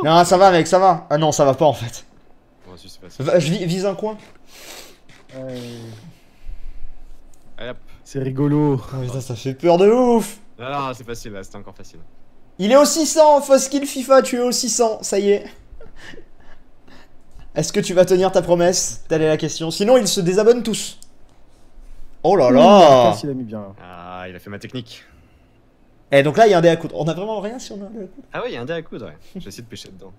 Non, ça va mec, ça va. Ah non, ça va pas en fait. Bon, si, c'est pas Je vise un coin. Allez hop. C'est rigolo. Oh, putain, ça fait peur de ouf. Non, c'est facile là, c'était encore facile. Il est au 600, Foskill FIFA, tu es au 600, ça y est. Est-ce que tu vas tenir ta promesse? Telle est la question. Sinon, ils se désabonnent tous. Oh là là. Il a mis bien. Ah, il a fait ma technique. Et donc là, il y a un dé à coudre. On a vraiment rien si on a un dé à coudre? Ah ouais, il y a un dé à coudre, ouais. J'ai essayé de pêcher dedans.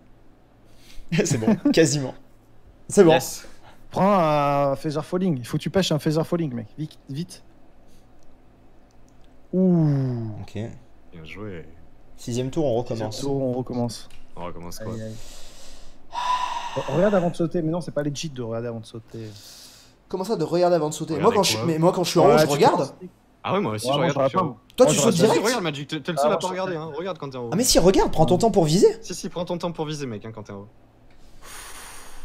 C'est bon, quasiment. C'est bon. Yes. Prends un Feather Falling. Il faut que tu pêches un Feather Falling, mec. Vite. Ouh. Ok. Bien joué. 6ème tour, on recommence. On recommence. On recommence quoi? Regarde avant de sauter, mais non, c'est pas legit de regarder avant de sauter. Comment ça, de regarder avant de sauter? Moi quand je suis en haut, je regarde. Ah ouais, moi aussi, je regarde. Toi, tu sautes direct? Regarde, Magic, t'es le seul à pas regarder, hein. Regarde quand t'es en haut. Ah, mais si, regarde, prends ton temps pour viser. Si, prends ton temps pour viser, mec, hein, quand t'es en haut.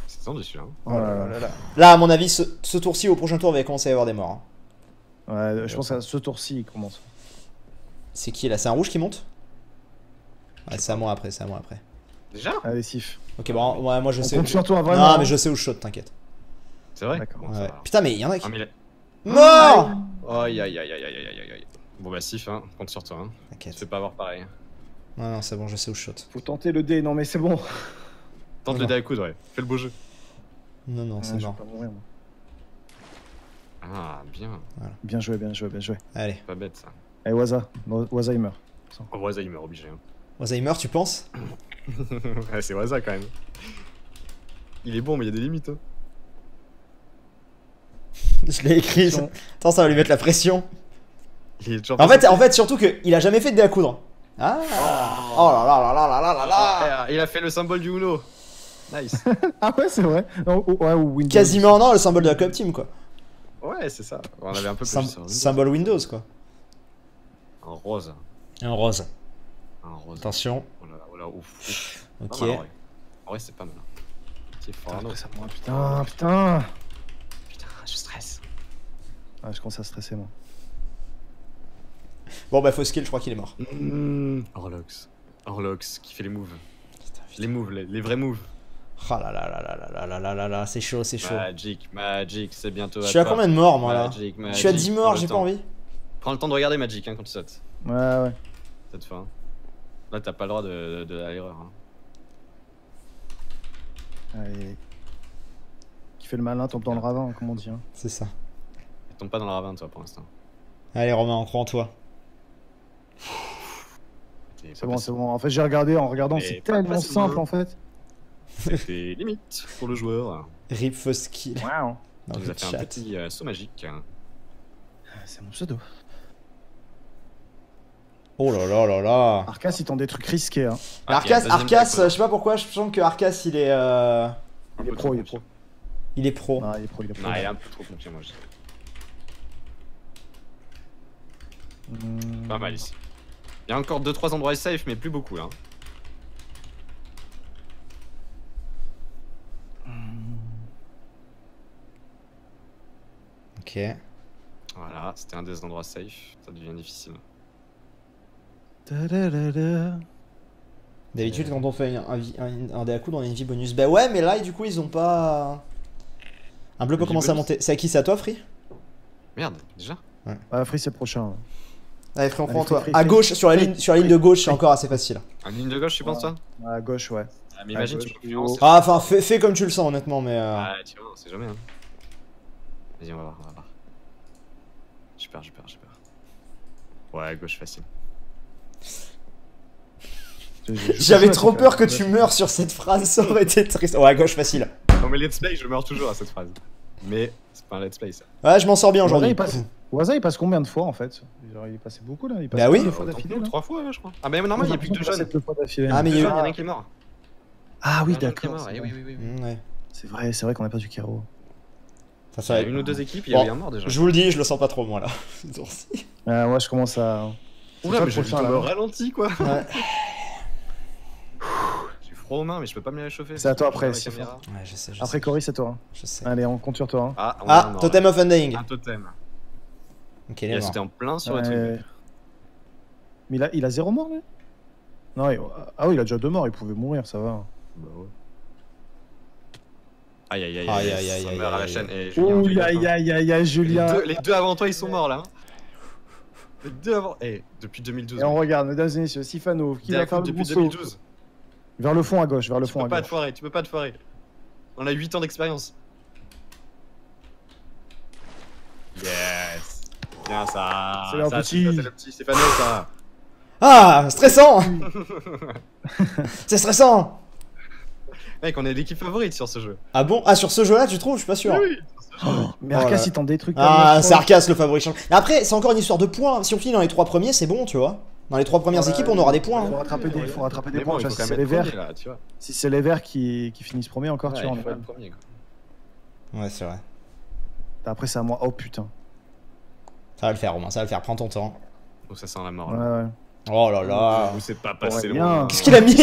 C'est tendu celui-là. Oh là là. Là, à mon avis, ce tour-ci, au prochain tour, il va commencer à y avoir des morts. Ouais, je pense que ce tour-ci, il commence. C'est qui là? C'est un rouge qui monte? Ouais, c'est à moi après, Déjà? Allez, Sif. Ok, bon, ouais, moi je sais. Compte sur toi, vraiment. Non, mais je sais où je saute, t'inquiète. C'est vrai? D'accord. Bon, Ouais. Putain, mais il y en a qui. Mort! Mort! Aïe. Bon bah Sif, hein, compte sur toi. Hein. T'inquiète. Tu fais pas avoir pareil. Non, c'est bon, je sais où je saute. Faut tenter le dé, non mais c'est bon. Tente le dé à coudre, ouais. Fais le beau jeu. Non, c'est mort. Ah, bien. Voilà. Bien joué. Allez. Pas bête ça. Allez, Waza il meurt. Oh, Waza il meurt obligé. Hein. Waza il meurt, tu penses? Ouais, c'est Waza quand même. Il est bon, mais il y a des limites. Hein. Je l'ai écrit. Attends, ça va lui mettre la pression. Il est toujours en fait, surtout qu'il a jamais fait de dé à coudre. Ah. Oh là là. Il a fait le symbole du Uno. Nice. Ah ouais, c'est vrai. Ouais, ou Windows. Quasiment, non, le symbole de la Club Team, quoi. Ouais, c'est ça. On avait un peu plus sur Windows. Symbole Windows, quoi. Un rose. Un rose. Attention. Oh là, ouf. Ok. En vrai, c'est pas mal. Putain, je stresse. Ah, je commence à stresser, moi. Bon, bah, Foskill, je crois qu'il est mort. Orlox qui fait les moves. Les moves, les vrais moves. Oh là là là là là là là là là, c'est chaud, c'est chaud. Magic, c'est bientôt. Je suis à combien de morts moi là? Magic, je suis à 10 morts, j'ai pas envie. Prends le temps de regarder Magic hein, quand tu sautes. Ouais. Cette fois. Là, t'as pas le droit de l'erreur. Hein. Allez. Qui fait le malin tombe dans le ravin, comme on dit. Hein. C'est ça. Tombe pas dans le ravin, toi, pour l'instant. Allez, Romain, on croit en toi. C'est bon, c'est bon. En fait, j'ai regardé en regardant, c'est tellement simple en fait. C'était limite pour le joueur. Rip first kill. Wow. On nous a fait un petit saut magique. C'est mon pseudo. Oh là là là là. Arcas, il tente des trucs risqués. Hein. Arcas, je sais pas pourquoi, je sens que Arcas il est. Il est pro, il est pro. Il est pro. Non, il est pro, il est pro. Non, il est un peu trop confiant, moi je dis. Pas mal ici. Il y a encore 2-3 endroits safe, mais plus beaucoup là. Ok. Voilà, c'était un des endroits safe, ça devient difficile. D'habitude, quand on fait un dé à coups, on a une vie bonus. Bah ouais, mais là, du coup, ils ont pas. Un bleu peut commencer à monter. C'est à qui? C'est à toi, Free? Merde, déjà? Ouais. Free, c'est le prochain. Allez, Free, on prend toi. À gauche, sur la ligne de gauche, c'est encore assez facile. À ligne de gauche, tu penses, toi? À gauche, ouais. Ah, mais imagine, tu peux plus. Ah, enfin, fais comme tu le sens, honnêtement, mais. Ah, tu vois, on sait jamais. Hein. Vas-y, on va voir, J'ai peur. Ouais, gauche facile. J'avais trop peur que tu meurs sur cette phrase, ça aurait été triste. Ouais, gauche facile. Non, mais let's play, je meurs toujours à cette phrase. Mais c'est pas un let's play ça. Ouais, je m'en sors bien aujourd'hui. Waza, il passe combien de fois en fait? Genre, il est passé beaucoup là. Il passe bah oui. 2 fois d'affilée. 3 fois, je crois. Ah, mais normal, il y a plus de jeunes. Ah, mais il y en a un qui est mort. Ah, oui, d'accord. Oui. Ouais. C'est vrai qu'on a perdu Kero. Il y a une ou deux équipes, il y a eu un mort déjà. Je vous le dis, je le sens pas trop moi là. Moi, je commence à. Ouais, mais je me ralentis quoi. Ouais. J'ai froid aux mains, mais je peux pas me les réchauffer. C'est à toi après, c'est ouais, je sais. Après Cory, c'est toi. Je sais. Allez, on compte sur toi. Ah, Totem of Undying. Un totem. Ok, il était en plein sur le truc. Mais il a 0 mort lui? Non, ah oui, il a déjà 2 morts, il pouvait mourir, ça va. Bah ouais. Aïe, ça meurt à la chaîne. Aïe, Julien. Les deux avant toi, ils sont morts là. Les deux avant. Depuis 2012. Et on regarde, mesdames et messieurs, Sifano, qui va faire depuis 2012. Vers le fond à gauche, vers le fond à gauche. Tu peux pas te foirer. On a 8 ans d'expérience. Yes. Bien ça. C'est le petit Stéphano ça. Ah, stressant. C'est stressant. Mec, on est l'équipe favorite sur ce jeu. Ah bon? Ah, sur ce jeu-là, tu trouves? Je suis pas sûr. Oui. Mais Arcas, il tente des trucs. Ah, c'est Arcas le favori. Après, c'est encore une histoire de points. Si on finit dans les 3 premiers, c'est bon, tu vois. Dans les 3 premières équipes, on aura des points. Faut rattraper des points. Si c'est les verts, si c'est les verts qui finissent premier encore, tu vois, on est pas le premier. Ouais, c'est vrai. Après, c'est à moi. Oh putain. Ça va le faire, Romain, ça va le faire. Prends ton temps. Oh, ça sent la mort. Ouais. Oh là là. Vous c'est pas passé loin. Qu'est-ce qu'il a mis?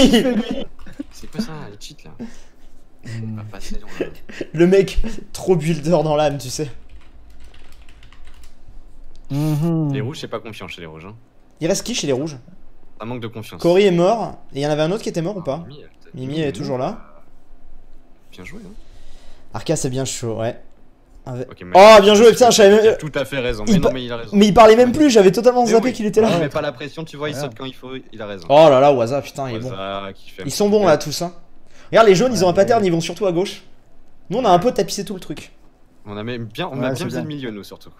C'est quoi ça, les cheats là? Pas passé loin. Le mec, trop builder dans l'âme, tu sais. Les rouges, c'est pas confiant chez les rouges. Hein. Il reste qui chez les rouges? Un manque de confiance. Cory est mort. Et il y en avait un autre qui était mort ou pas? Mimi est toujours là. Bien joué. Hein. Arcas c'est bien chaud, ouais. Okay, oh bien joué, putain, j'avais même... tout à fait raison, mais non mais il a raison. Mais il parlait même plus, j'avais totalement zappé qu'il était là. Il met pas la pression, tu vois, il saute quand il faut, il a raison. Oh là là, Waza, putain, il est bon. Ils sont bons là tous, hein. Regarde les jaunes, ils ont un pattern, ils vont surtout à gauche. Nous on a un peu tapissé tout le truc. On a bien visé le milieu nous surtout.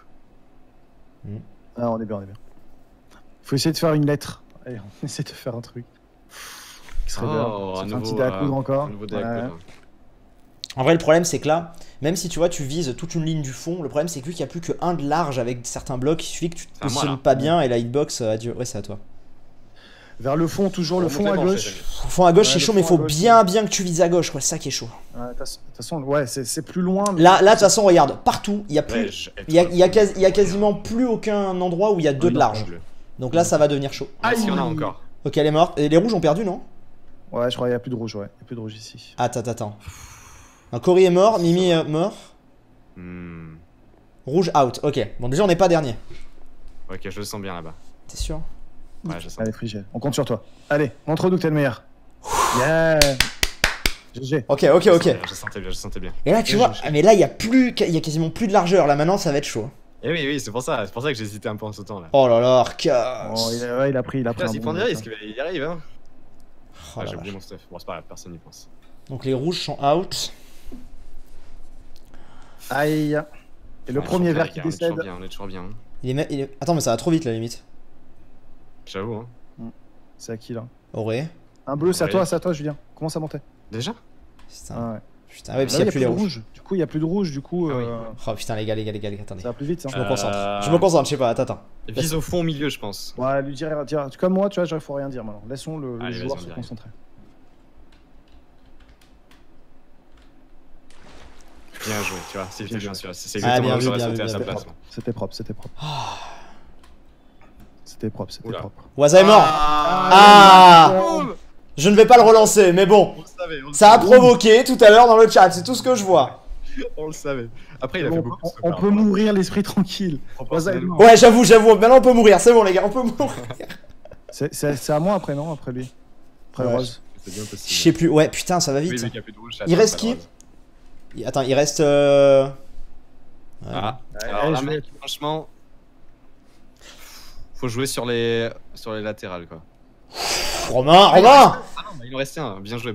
Ah on est bien, Faut essayer de faire une lettre. Allez, on essaie de faire un truc. Qui serait bien. Un petit dé à coudre encore. En vrai, le problème, c'est que là, même si tu vois, tu vises toute une ligne du fond, le problème, c'est que vu qu'il n'y a plus que 1 de large avec certains blocs, il suffit que tu te positionnes pas bien et la hitbox, adieu. Ouais, c'est à toi. Vers le fond, toujours le fond à gauche. Le fond à gauche, c'est chaud, mais il faut bien que tu vises à gauche, quoi. C'est ça qui est chaud. De toute façon, ouais, c'est plus loin. Là, de toute façon, regarde, partout, il y a plus. Il y a quasiment plus aucun endroit où il y a 2 de large. Donc là, ça va devenir chaud. Ah, il y en a encore. Ok, elle est morte. Et les rouges ont perdu, non? Ouais, je crois qu'il n'y a plus de rouge, ouais. Il n'y a plus de rouge ici. Attends. Cory est mort, Mimi est mort. Rouge out, ok. Bon, déjà on n'est pas dernier. Ok, je le sens bien là-bas. T'es sûr? Ouais, je sens. Allez, Frigel, on compte sur toi. Allez, montre-nous que t'es le meilleur. Yeah. GG. Ok. Je sentais bien. Et là, tu vois, mais là, il y a quasiment plus de largeur. Là, maintenant, ça va être chaud. Et oui, c'est pour ça que j'hésitais un peu en sautant là. Oh là là, Arcas. Oh, il a pris un S'il bon prend des but, risques, il y arrive, hein. Oh J'ai là oublié là. mon stuff. Bon, c'est pas grave, personne n'y pense. Donc les rouges sont out. Aïe. Et le premier vert qui On est décède. toujours bien. Attends, mais ça va trop vite, la limite. J'avoue, hein. C'est à qui là? Auré. Un bleu, c'est à toi, Julien. Commence à monter. Déjà? Putain. Ah ouais. Putain, ouais, parce qu'il y a plus les rouges. Du coup, il y a plus de rouge, du coup. Oh putain, les gars, attendez. Ça va plus vite, ça. Je me concentre, je sais pas, attends. Vise au fond, au milieu, je pense. Ouais, lui dire, comme moi, tu vois, il faut rien dire maintenant. Laissons le joueur se concentrer. Bien joué, tu vois, c'était bien sûr. C'est exactement là que j'aurais sauté à sa place. C'était propre. C'était propre. Waza est mort. Je ne vais pas le relancer, mais bon. Ça a provoqué tout à l'heure dans le chat, c'est tout ce que je vois. On le savait. Après, il a fait beaucoup. On peut mourir l'esprit tranquille. Ouais, j'avoue, maintenant on peut mourir, c'est bon les gars, on peut mourir. C'est à moi après, non? Après lui. Après Rose. Je sais plus, ouais, putain, ça va vite. Il reste qui? Attends, il reste. Alors là, mec, franchement. Faut jouer sur les latérales, quoi. Romain! Ah non, il en reste un, bien joué.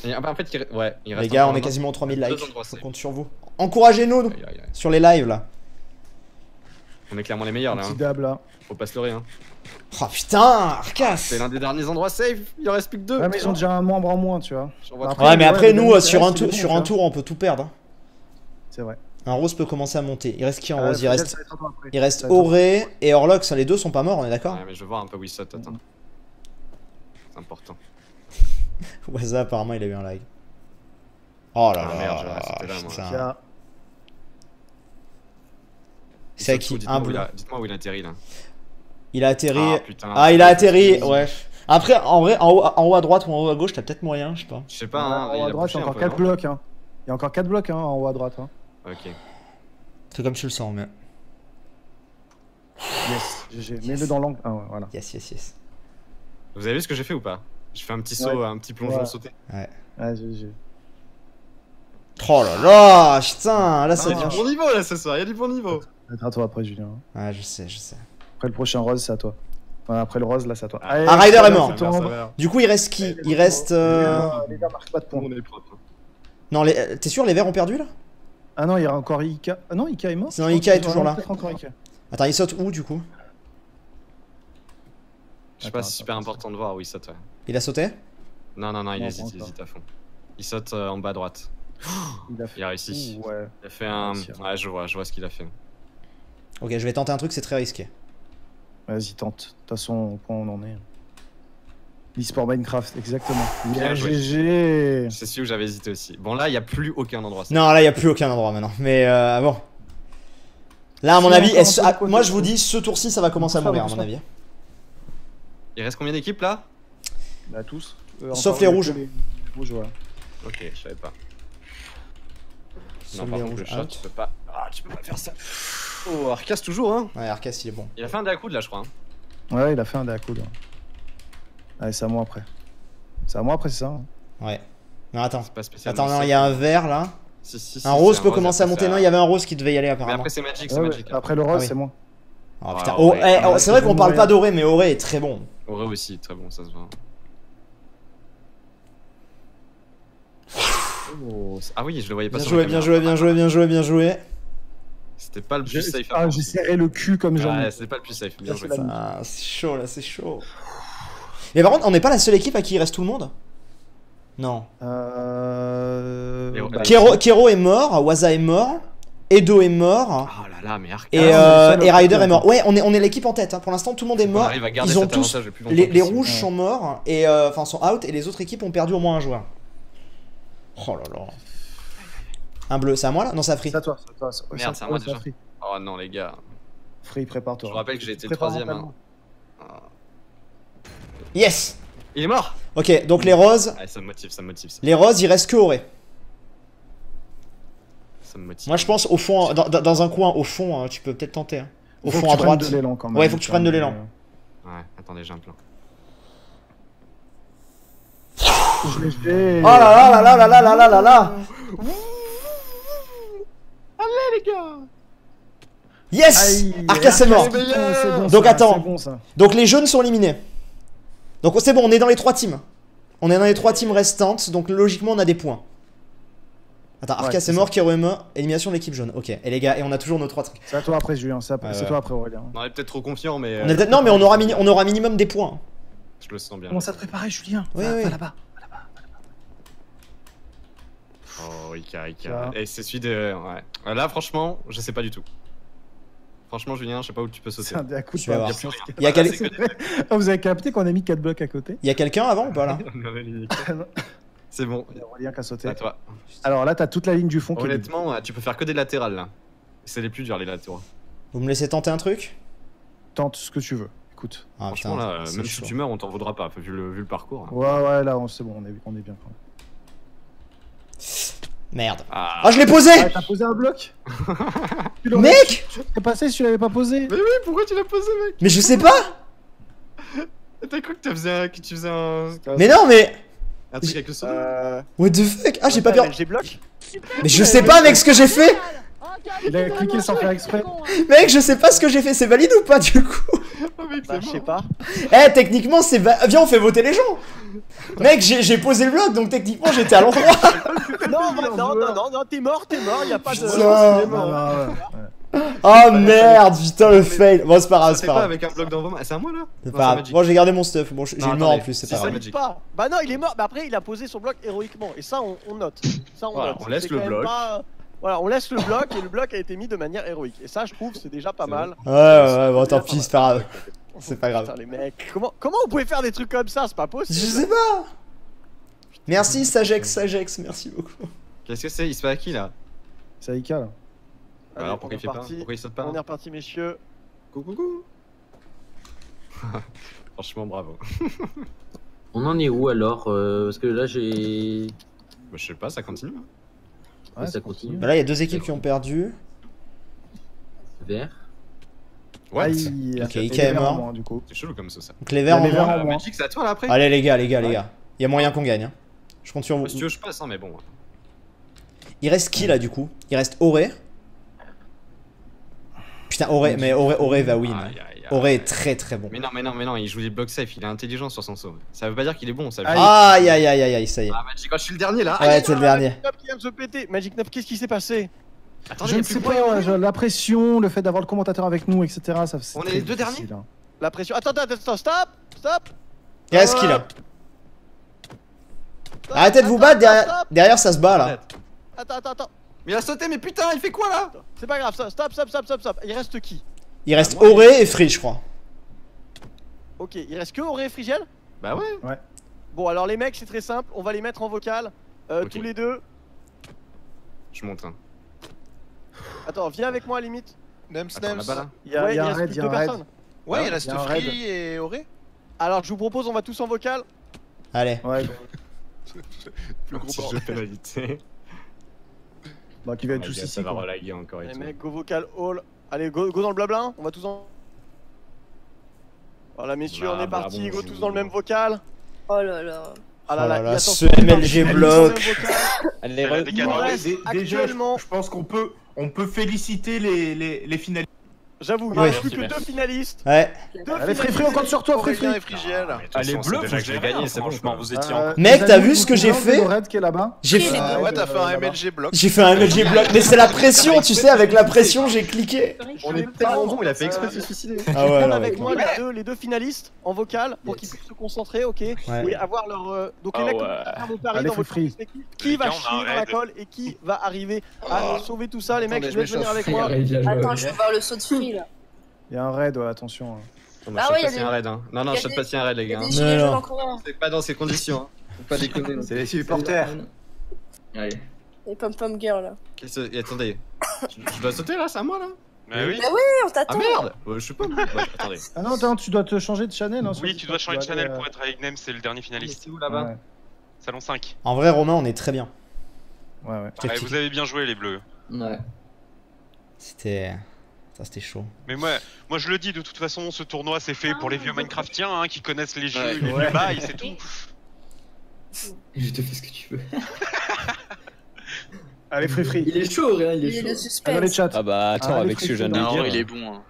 Et, en fait, il reste les gars, on est quasiment 3000 likes, on compte sur vous. Encouragez-nous sur les lives là. On est clairement les meilleurs là. Faut pas se leurrer. Oh putain, Arcas! C'est l'un des derniers endroits safe, il en reste plus que 2. Ouais, mais ils ont déjà un membre en moins, tu vois. Ouais, mais après, nous, sur un tour, on peut tout perdre. C'est vrai. Un rose peut commencer à monter. Il reste qui en rose? Il reste Auré et Orlox. Les deux sont pas morts, on est d'accord? Ouais, mais je veux voir un peu où il saute, attends. C'est important. Waza, apparemment, il a eu un lag. Oh là là. Merde, c'était là, moi. C'est à qui? Dites-moi où il atterrit là. Il a atterri. Ah, putain, il a atterri, ouais. Après, en vrai, en haut à droite ou en haut à gauche, t'as peut-être moyen, je sais pas. Je sais pas, hein. En haut à droite, il y a encore 4 blocs. Il y a encore 4 blocs en haut à droite. Ok. C'est comme tu le sens, mais. Yes, GG. Mets-le dans l'angle. Ah ouais, voilà. Yes. Vous avez vu ce que j'ai fait ou pas? J'ai fait un petit saut, un petit plongeon sauté. Ouais. Ouais, GG. Oh là là, putain, là ça devient. Il y a du bon niveau là ce soir, il y a du bon niveau. À toi après, Julien. Ouais, je sais. Après le prochain rose, c'est à toi. Enfin, après le rose, là, c'est à toi. Ah, Ryder est mort. Du coup, il reste qui? Il reste. Les verts marquent pas de points. Non, t'es sûr, les verts ont perdu là? Ah non, il y a encore Ika. Ah non, Ika est mort. Non, Ika est toujours là. Encore Ika. Attends, il saute où du coup? Je sais pas, c'est super important de voir où il saute. Ouais. Il a sauté? Non, il hésite à fond. Il saute en bas à droite. Il a réussi. Ouais. Il a fait un. Ouais, je vois ce qu'il a fait. Ok, je vais tenter un truc, c'est très risqué. Vas-y, tente. De toute façon, au point où on en est. L'e-sport Minecraft, exactement. Bien joué. GG. C'est sûr que j'avais hésité aussi. Bon, là, il n'y a plus aucun endroit. Non, là, il n'y a plus aucun endroit maintenant. Mais bon. Là, à mon avis, moi je vous dis, ce tour-ci, ça va commencer à mourir, à mon avis. Il reste combien d'équipes là? Bah, tous. Sauf les rouges. Les rouges, voilà. Ok, je savais pas. Sauf Non, par les contre, le rouges. shot, tu peux pas. Ah, tu peux pas faire ça. Oh, Arcas toujours, hein. Ouais, Arcas, il est bon. Il a fait un déacoud là, je crois. Ouais, il a fait un déacoud. Allez, c'est à moi après. C'est à moi après, c'est ça? Ouais. Non, attends. Attends, non, il y a un vert là. Un rose peut commencer à monter. Non, il y avait un rose qui devait y aller apparemment. Mais après, c'est Magic, c'est Magic. Après le rose, c'est moi. Oh putain, c'est vrai qu'on parle pas d'Auré, mais Auré est très bon. Auré aussi, très bon, ça se voit. Oh, ah oui, je le voyais pas. Bien joué. C'était pas le plus safe. Ah, j'ai serré le cul comme jamais. Ouais, c'était pas le plus safe. Bien joué. Ah, c'est chaud là, c'est chaud. Mais par contre, on n'est pas la seule équipe à qui il reste tout le monde? Non. Kero est mort, Waza est mort, Edo est mort. Oh là là, mais et Ryder est mort. Ouais, on est l'équipe en tête. Hein. Pour l'instant, tout le monde est mort. Ils ont tous. Les rouges sont morts et enfin sont out et les autres équipes ont perdu au moins un joueur. Oh là là. Un bleu, c'est à moi là? Non, c'est à Free. C'est à toi. Merde, c'est à moi déjà. Oh non, les gars. Free, prépare-toi. Je vous rappelle que j'ai été le troisième. Hein. Yes! Il est mort! Ok, donc les roses. Ah, ça me motive. Les roses, il reste que Auré. Ça me motive. Moi je pense au fond, dans un coin, au fond, tu peux peut-être tenter. Hein. Au fond à droite. Ouais, faut que tu prennes de l'élan. Ouais, attendez, j'ai un plan. Je l'ai fait. Oh là là là là là là là là là. Allez les gars. Yes. Arcas est mort. Bon, Donc ça, attends. c'est bon, ça. Donc les jaunes sont éliminés. Donc c'est bon, on est dans les 3 teams. On est dans les 3 teams restantes, donc logiquement on a des points. Attends, Arcas est mort, Kero est mort, élimination de l'équipe jaune. Ok, et les gars, et on a toujours nos 3 trucs. C'est à toi après, Julien, c'est toi après, Aurélien. On est peut-être trop confiant, mais. Non, mais on aura minimum des points. Je le sens bien. Comment ça te préparer, Julien? Oui, Va oui. là-bas. Oh, Ika. Et c'est celui de. Ouais. Là, franchement, je sais pas du tout. Franchement, Julien, je sais pas où tu peux sauter. C'est un dé à coup de Je vais voir. pain. Il y a Vous avez capté qu'on a mis 4 blocs à côté? Il y a quelqu'un avant ou pas là? C'est bon. Il y a Aurélien qui a sauté. À toi. Alors là, t'as toute la ligne du fond qui est libre. Honnêtement, tu peux faire que des latérales là. C'est les plus durs, les latéraux. Vous me laissez tenter un truc? Tente ce que tu veux. Écoute. Ah, Franchement, putain, là, c'est même chaud. si tu meurs, on t'en vaudra pas, vu le parcours. Ouais, là, c'est bon, on est bien quand même. Merde. Ah, Ah, je l'ai posé! Ah, t'as posé un bloc? Mec! T'es passé si tu l'avais pas posé? Mais oui, pourquoi tu l'as posé, mec? Mais je sais pas! T'as cru que tu faisais un. Mais non, mais. Un truc avec le solo? What the fuck? Ah, j'ai pas peur. J'ai bloqué. Mais je sais pas, mec, ce que j'ai fait! Il a cliqué sans faire exprès. Mec, je sais pas ce que j'ai fait, c'est valide ou pas du coup? Bah, je sais pas. Eh, techniquement, c'est. Viens, on fait voter les gens! Mec, j'ai posé le bloc, donc techniquement, j'étais à l'endroit! Non, t'es mort, y'a pas de. Putain. Oh merde, putain, le fail! Bon, c'est pas grave, c'est pas grave. avec un bloc d'envoi, c'est à moi là? C'est pas grave. Bon, j'ai gardé mon stuff. Bon, j'ai Non, le mort en attendez. plus, c'est Si pas ça grave. Magic. Bah non, il est mort. Bah après, il a posé son bloc héroïquement. Et ça, on note. Ça, on Voilà, note. on laisse C'est le quand même bloc. pas- Voilà, on laisse le bloc et le bloc a été mis de manière héroïque. Et ça, je trouve, c'est déjà pas mal. Ouais, bon, tant pis, c'est pas grave. C'est pas grave. Putain, les mecs, comment vous pouvez faire des trucs comme ça? C'est pas possible. Je sais pas! Merci, Sagex, merci beaucoup. Qu'est-ce que c'est? Il se fait à qui là? C'est Aika là. Allez, Alors pourquoi on il fait est pas? reparti. Pourquoi il saute pas? On est reparti, messieurs. Coucou. Franchement, bravo. On en est où alors parce que là j'ai. Bah, je sais pas, ça continue. Ouais, ça continue. Bah là, il y a 2 équipes qui ont perdu. Vert. What? Ok, Ika est mort. Du coup. C'est chelou comme ça. Donc les verts en moins. Magic, c'est à toi là après? Allez, les gars. Il y a moyen qu'on gagne. Hein. Je compte sur vous. Si tu veux, je passe, hein, mais bon. Il reste qui là du coup? Il reste Auré. Putain, Auré, mais Auré va win. Auré est très très bon. Mais non, il joue des blocs safe, il est intelligent sur son saut. Ça veut pas dire qu'il est bon, ça veut Aïe, ça y est. Ah, Magic, quand je suis le dernier là. Ouais, c'est le dernier. Magic 9 qui vient de se péter. Magic 9, qu'est-ce qui s'est passé? Attendez, Je ne sais pas, la pression, le fait d'avoir le commentateur avec nous, etc. Ça, On est les 2 derniers? La pression. Attends, stop. Il reste qui là? Arrêtez de vous battre, derrière ça se bat là. Attends. Mais il a sauté, mais putain, il fait quoi là? C'est pas grave, stop. Il reste qui? Il reste Auré et Free, je crois. Ok, il reste que Auré et Frigiel? Bah ouais. Bon, alors les mecs, c'est très simple. On va les mettre en vocal. Tous les deux. Je monte. Attends, viens avec moi à la limite. Nems. Il y a un raid, il y a un raid. Ouais, il reste Free et Auré. Alors, je vous propose, on va tous en vocal. Allez. Ouais. Plus gros jeu de pénalité. Bah, qui va être tous ici. Ça va relaguer encore et Les tout. mecs, go vocal all. Allez, go dans le blabla. On va tous en. Voilà, messieurs, on est parti. Go tous dans le même vocal. Oh là là. Ah là là, ce MLG bloc. Allez, actuellement. Je pense qu'on peut féliciter les finalistes. J'avoue, il ne reste plus que 2 finalistes. Ouais. Allez, Free, on compte sur toi, Free. Aurélien et Frigiel. Allez, bleu, déjà que j'ai gagné, c'est bon. franchement, vous étiez en. Mec, t'as vu ce que j'ai fait? Red qui est là-bas. J'ai fait. Ouais, t'as fait un MLG bloc. J'ai fait un MLG bloc, mais c'est la pression, tu sais, avec la pression, j'ai cliqué. On est tellement bon, il a fait exprès de se suicider. Ah ouais, Prendre avec moi les deux finalistes en vocal pour qu'ils puissent se concentrer, ok? Et avoir leur. Donc les mecs, faire vos paris dans votre perspective. Qui va chier dans la colle et qui va arriver à sauver tout ça, les mecs? Je vais venir avec moi. Attends, je veux voir le saut de Free là. Il y a un raid, ouais, attention. Ah ouais, il y a un raid. Non, je saute pas s'il y a un raid, les gars. C'est pas dans ces conditions. Faut pas déconner. C'est les supporters. Allez. Les pom-pom girls là. Attendez. Je dois sauter là, c'est à moi là? Mais oui. Bah oui, on t'attend. Ah merde! Je sais pas. Attendez. Ah non, attends, tu dois te changer de channel. Oui, tu dois changer de channel pour être avec Nem, c'est le dernier finaliste. C'est où là-bas? Salon 5. En vrai, Romain, on est très bien. Ouais. Vous avez bien joué, les bleus. Ouais. C'était chaud. Mais moi je le dis, de toute façon, ce tournoi c'est fait pour les vieux Minecraftiens qui connaissent les jeux, les bails, c'est tout. Je te fais ce que tu veux. Allez, Free. Il est chaud, rien, il est chaud. de suspense. Dans les chats. Ah bah attends, avec ce que je viens de lui dire. il est bon.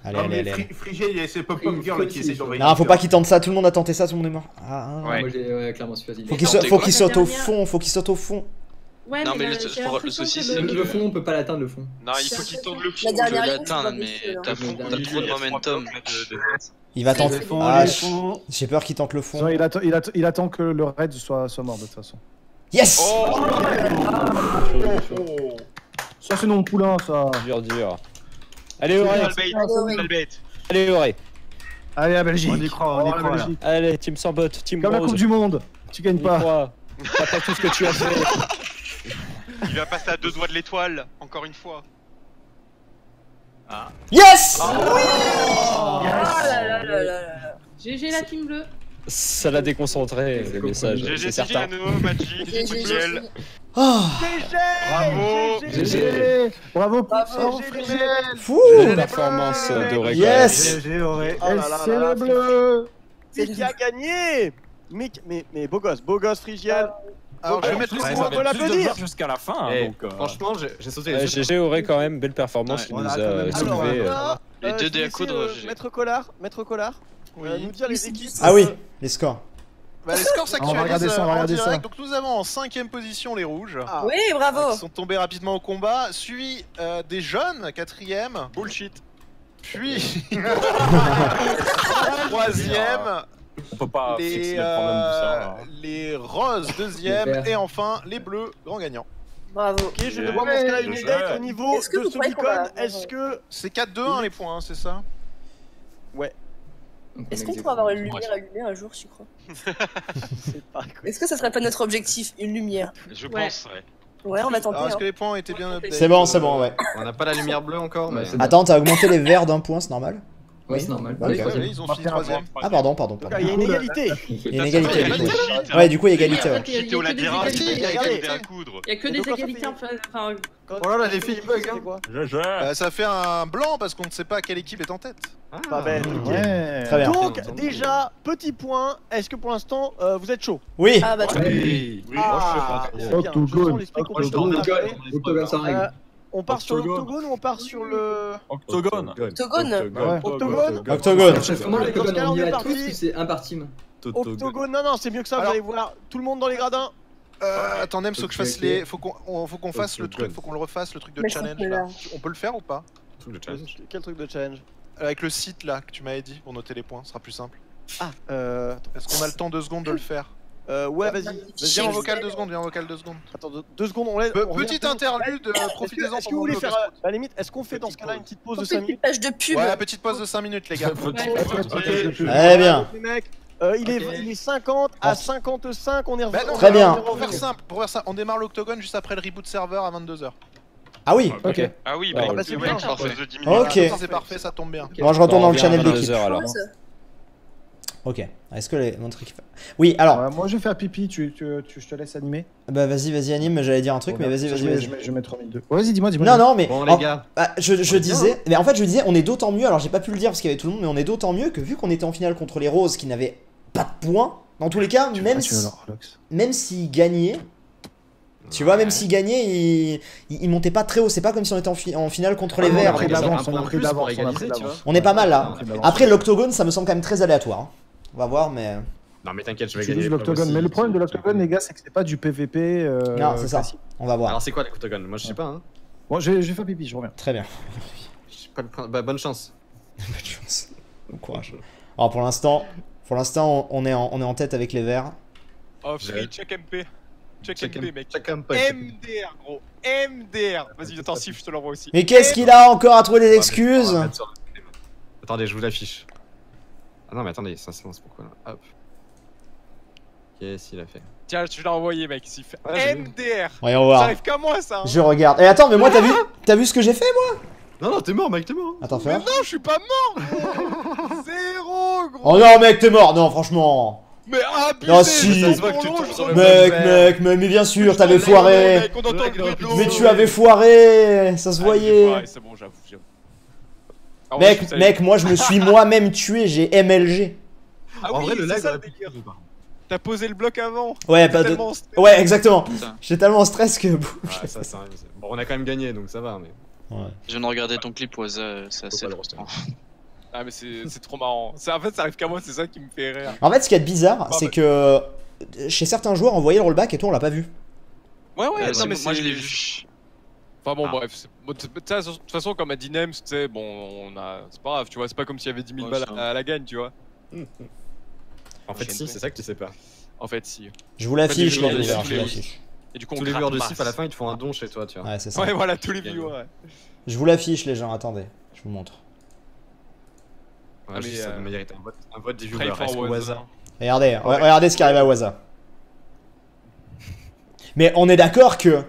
Allez. Frigé, c'est Pop-Pop Girl qui essaie d'envoyer. Non, faut pas qu'il tente ça, tout le monde a tenté ça, tout le monde est mort. Moi j'ai clairement suivi. Faut qu'il saute au fond, faut qu'il saute au fond. Ouais, Non, mais le saucisses, Le fond, on peut pas l'atteindre, le fond. Non, il faut qu'il tente le fond. La dernière Je ligne, l'atteins, c'est mais pas t'as trop de momentum. Il va tenter. fond, Ah, les fonds. j'ai peur qu'il tente le fond. Il attend que le raid soit mort de toute façon. Yes. Ça c'est non poulain ça. Dur. Allez Auré. Allez Auré. Allez la Belgique. On y croit, la Belgique. Allez, team sans bot, team Comme la rose. Coupe du Monde. Tu gagnes pas. T'as pas tout ce que tu as fait. Il va passer à 2 doigts de l'étoile, encore une fois. Yes. GG la team bleue. Ça l'a déconcentré, le message. GG c'est certain. Cigano, Magic, Football. Bravo. Bravo, Frigel. Fou. Performance d'Auré. Yes. GG Auré. Oh là là C'est là, le bleu. C'est qui a gagné. Mais beau gosse Frigiel. Alors je vais mettre Ouais, le ça point. va l'applaudir jusqu'à la fin. Franchement, j'ai sauté les yeux. GG Auré quand même, belle performance, il nous a soulevé. Les 2 dés à coudre. Maître Collard, nous dire les équipes. Ah oui, les scores. Bah, les scores On va regarder s'actualisent ça, on va en regarder ça. direct. Donc nous avons en 5ème position les rouges. Oui, bravo. Qui sont tombés rapidement au combat. Suivi des jeunes, 4ème. Bullshit. Puis 3ème. On peut pas fixer le problème du serveur. Les roses, 2ème. Et enfin les bleus, grand gagnant. Bravo. Ok, je vais voir dans ce cas-là une idée au niveau Est-ce que de vous ce croyez qu'on beacon. va- Est-ce que. C'est 4-2-1 les points, hein, c'est ça? Ouais. Est-ce qu'on pourrait avoir une lumière allumée un jour, tu crois? C'est pas cool. Est-ce que ça serait pas notre objectif, une lumière? Je penserais. Ouais, on va tenter. Alors est-ce hein. que les points ont été bien updated? C'est bon, ouais. On n'a pas la lumière bleue encore, mais. Attends, t'as augmenté les verts d'un point, c'est normal? Ouais, c'est normal. Ok. Ouais, ils ont fini 3ème. Ah pardon. Il y a une égalité. Il y a une égalité. Du coup. Ouais, du coup égalité. Ouais. Il y a J'étais au labyrinthe, que des il y a égalités. des à coudre. Il y a que Et des donc, quand ça égalités fait- enfin. Oh là là, les filles bug hein. Quoi Ça fait un blanc parce qu'on ne sait pas quelle équipe est en tête. Pas bête. Ouais. Très bien. Donc, déjà, petit point. Est-ce que pour l'instant, vous êtes chaud? Oui. Ah bah, Oui. Ah, c'est bien. Je sens l'esprit compétitif. Octogone, ça arrive. On part sur l'octogone ou on part sur le. Octogone. Octogone. Octogone. Octogone. Comment Dans ce l'octogone, cas-là, on on y est va parti. tous ou c'est un par team? Octogone, non, c'est mieux que ça, vous Alors- allez voir. Tout le monde dans les gradins. Attends, Nem, faut que je fasse les. Faut qu'on fasse le truc, faut qu'on le refasse le truc de Mais je challenge comprends là. là. On peut le faire ou pas? Quel truc de challenge? Avec le site là que tu m'avais dit pour noter les points, ce sera plus simple. Ah, Est-ce qu'on a le temps 2 secondes de le faire? ouais, vas-y. Viens en vocal 2 secondes, viens en vocal 2 secondes. Attends, 2 secondes, on laisse. Petite interlude, profitez-en Est-ce que vous voulez faire. À la limite, est-ce qu'on fait dans ce cas-là une petite pause de 5 minutes? Page de pub. Ouais, petite pause de 5 minutes les gars. Très bien. Les mecs, il est 50 à 55, on est revenu. Bah non, Très bien. Pour faire simple, on démarre l'octogone juste après le reboot serveur à 22h. Ah oui. Ok. Ah oui, Ouais. bah c'est oui, bien. une pause de 10 minutes. Ok. C'est parfait, ça tombe bien. Bon, je retourne dans le channel d'équipe. 22h alors. Ok. Est-ce que notre équipe. Oui, alors. Moi je vais faire pipi, je te laisse animer. Bah vas-y anime, j'allais dire un truc, mais vas-y. Je vais mettre 3002. Vas-y, dis-moi. Non, mais. Bon, les gars. Je disais. Mais en fait, je disais, on est d'autant mieux. Alors, j'ai pas pu le dire parce qu'il y avait tout le monde, mais on est d'autant mieux que vu qu'on était en finale contre les Roses qui n'avaient pas de points, dans tous les cas, même s'ils gagnaient. Tu vois, même s'ils gagnaient, ils montaient pas très haut. C'est pas comme si on était en finale contre les Verts. On a pris de l'avance. On est pas mal là. Après, l'octogone, ça me semble quand même très aléatoire. hein. On va voir, mais. Non, mais t'inquiète, je vais Tu gagner. joues l'octogone. Mais le problème de l'octogone, les gars, c'est que c'est pas du PVP. Non, c'est ça. classique. On va voir. Alors, c'est quoi l'octogone? Moi, je sais pas. Hein. Bon, je vais faire pipi, je reviens. Très bien. Bah, bonne chance. Bonne chance. Bon courage. Alors, pour l'instant, on est en tête avec les Verts. Oh, free, check MP. Check MP, mec. Check MP. MDR, gros. MDR. Vas-y, attends, si, je te l'envoie aussi. Mais qu'est-ce qu'il a encore à trouver des excuses? Attendez, je vous l'affiche. Ah non, mais attendez, ça se lance pourquoi là? Hop. Qu'est-ce qu'il a fait? Tiens, je l'ai envoyé, mec. Il fait Ouais, MDR. Voyons Ça voir. arrive qu'à moi, ça. Hein. Je regarde. Et attends, mais moi, t'as vu ce que j'ai fait, moi? Non, t'es mort, mec, t'es mort. Attends, Mais fais. non, je suis pas mort. Zéro, gros. Oh non, mec, t'es mort. Non, franchement. Mais abusé. Ah, si. ça se voit que tu tombes sur le Mais bien sûr, t'avais foiré. Mec, on entend le bruit de l'eau. Mais tu avais foiré. Ça se voyait. C'est bon, j'avoue. Mec, moi, je me suis moi-même tué. J'ai MLG. Ah En oui, vrai, le c'est lag ça aurait le pu délire. T'as posé le bloc avant. Ouais, pas de... Ouais, exactement. J'ai tellement en stress que... Ouais, ça, bon, on a quand même gagné, donc ça va, mais... Ouais. Je viens de regarder ton clip, Waza, c'est assez frustrant. Ah mais c'est trop marrant. En fait ça arrive qu'à moi, c'est ça qui me fait rire. En fait ce qui est bizarre, c'est que chez certains joueurs on voyait le rollback et toi on l'a pas vu. Ouais non mais moi je l'ai vu. Enfin bon bref, de toute façon comme a dit Nems, tu sais, bon c'est pas grave, tu vois, c'est pas comme s'il y avait 10 000 balles à la gagne, tu vois. En fait si, c'est ça que tu sais pas. En fait si. Je vous l'affiche les viewers, et du coup, tous les viewers de Sif à la fin ils te font un don chez toi, tu vois. Ouais c'est ça. Ouais voilà, tous les viewers. Je vous l'affiche les gens, attendez, je vous montre. Ouais, mais ça mérite un vote des viewers. Regardez, regardez ce qui arrive à Waza. Mais on est d'accord que...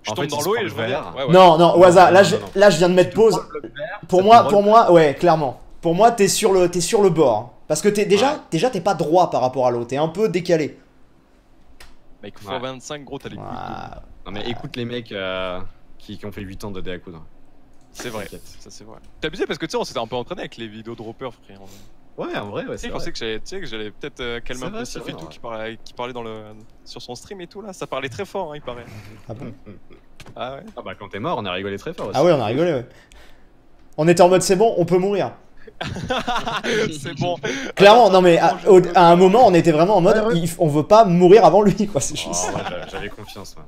Je tombe dans l'eau et je reviens. Non, Waza, là je viens de mettre pause. Pour moi, ouais, clairement. Pour moi, t'es sur le bord. Parce que déjà t'es pas droit par rapport à l'eau, t'es un peu décalé. Mec, fois 25, gros, t'as les couilles. Non mais écoute les mecs qui ont fait 8 ans de dé à coudre. C'est vrai, ça c'est vrai. T'as abusé parce que tu sais, on s'était un peu entraîné avec les vidéos droppers, frère. Ouais, en vrai, ouais. Je pensais que j'allais peut-être calmer un peu Sif et tout, qui parlait sur son stream et tout là. Ça parlait très fort, hein, il paraît. Ah bon? Ah ouais. Ah bah quand t'es mort, on a rigolé très fort aussi. Ah ouais, on a rigolé, ouais. On était en mode c'est bon, on peut mourir. C'est bon. Clairement, non mais à un moment, on était vraiment en mode on veut pas mourir avant lui, quoi. C'est juste. J'avais confiance, ouais.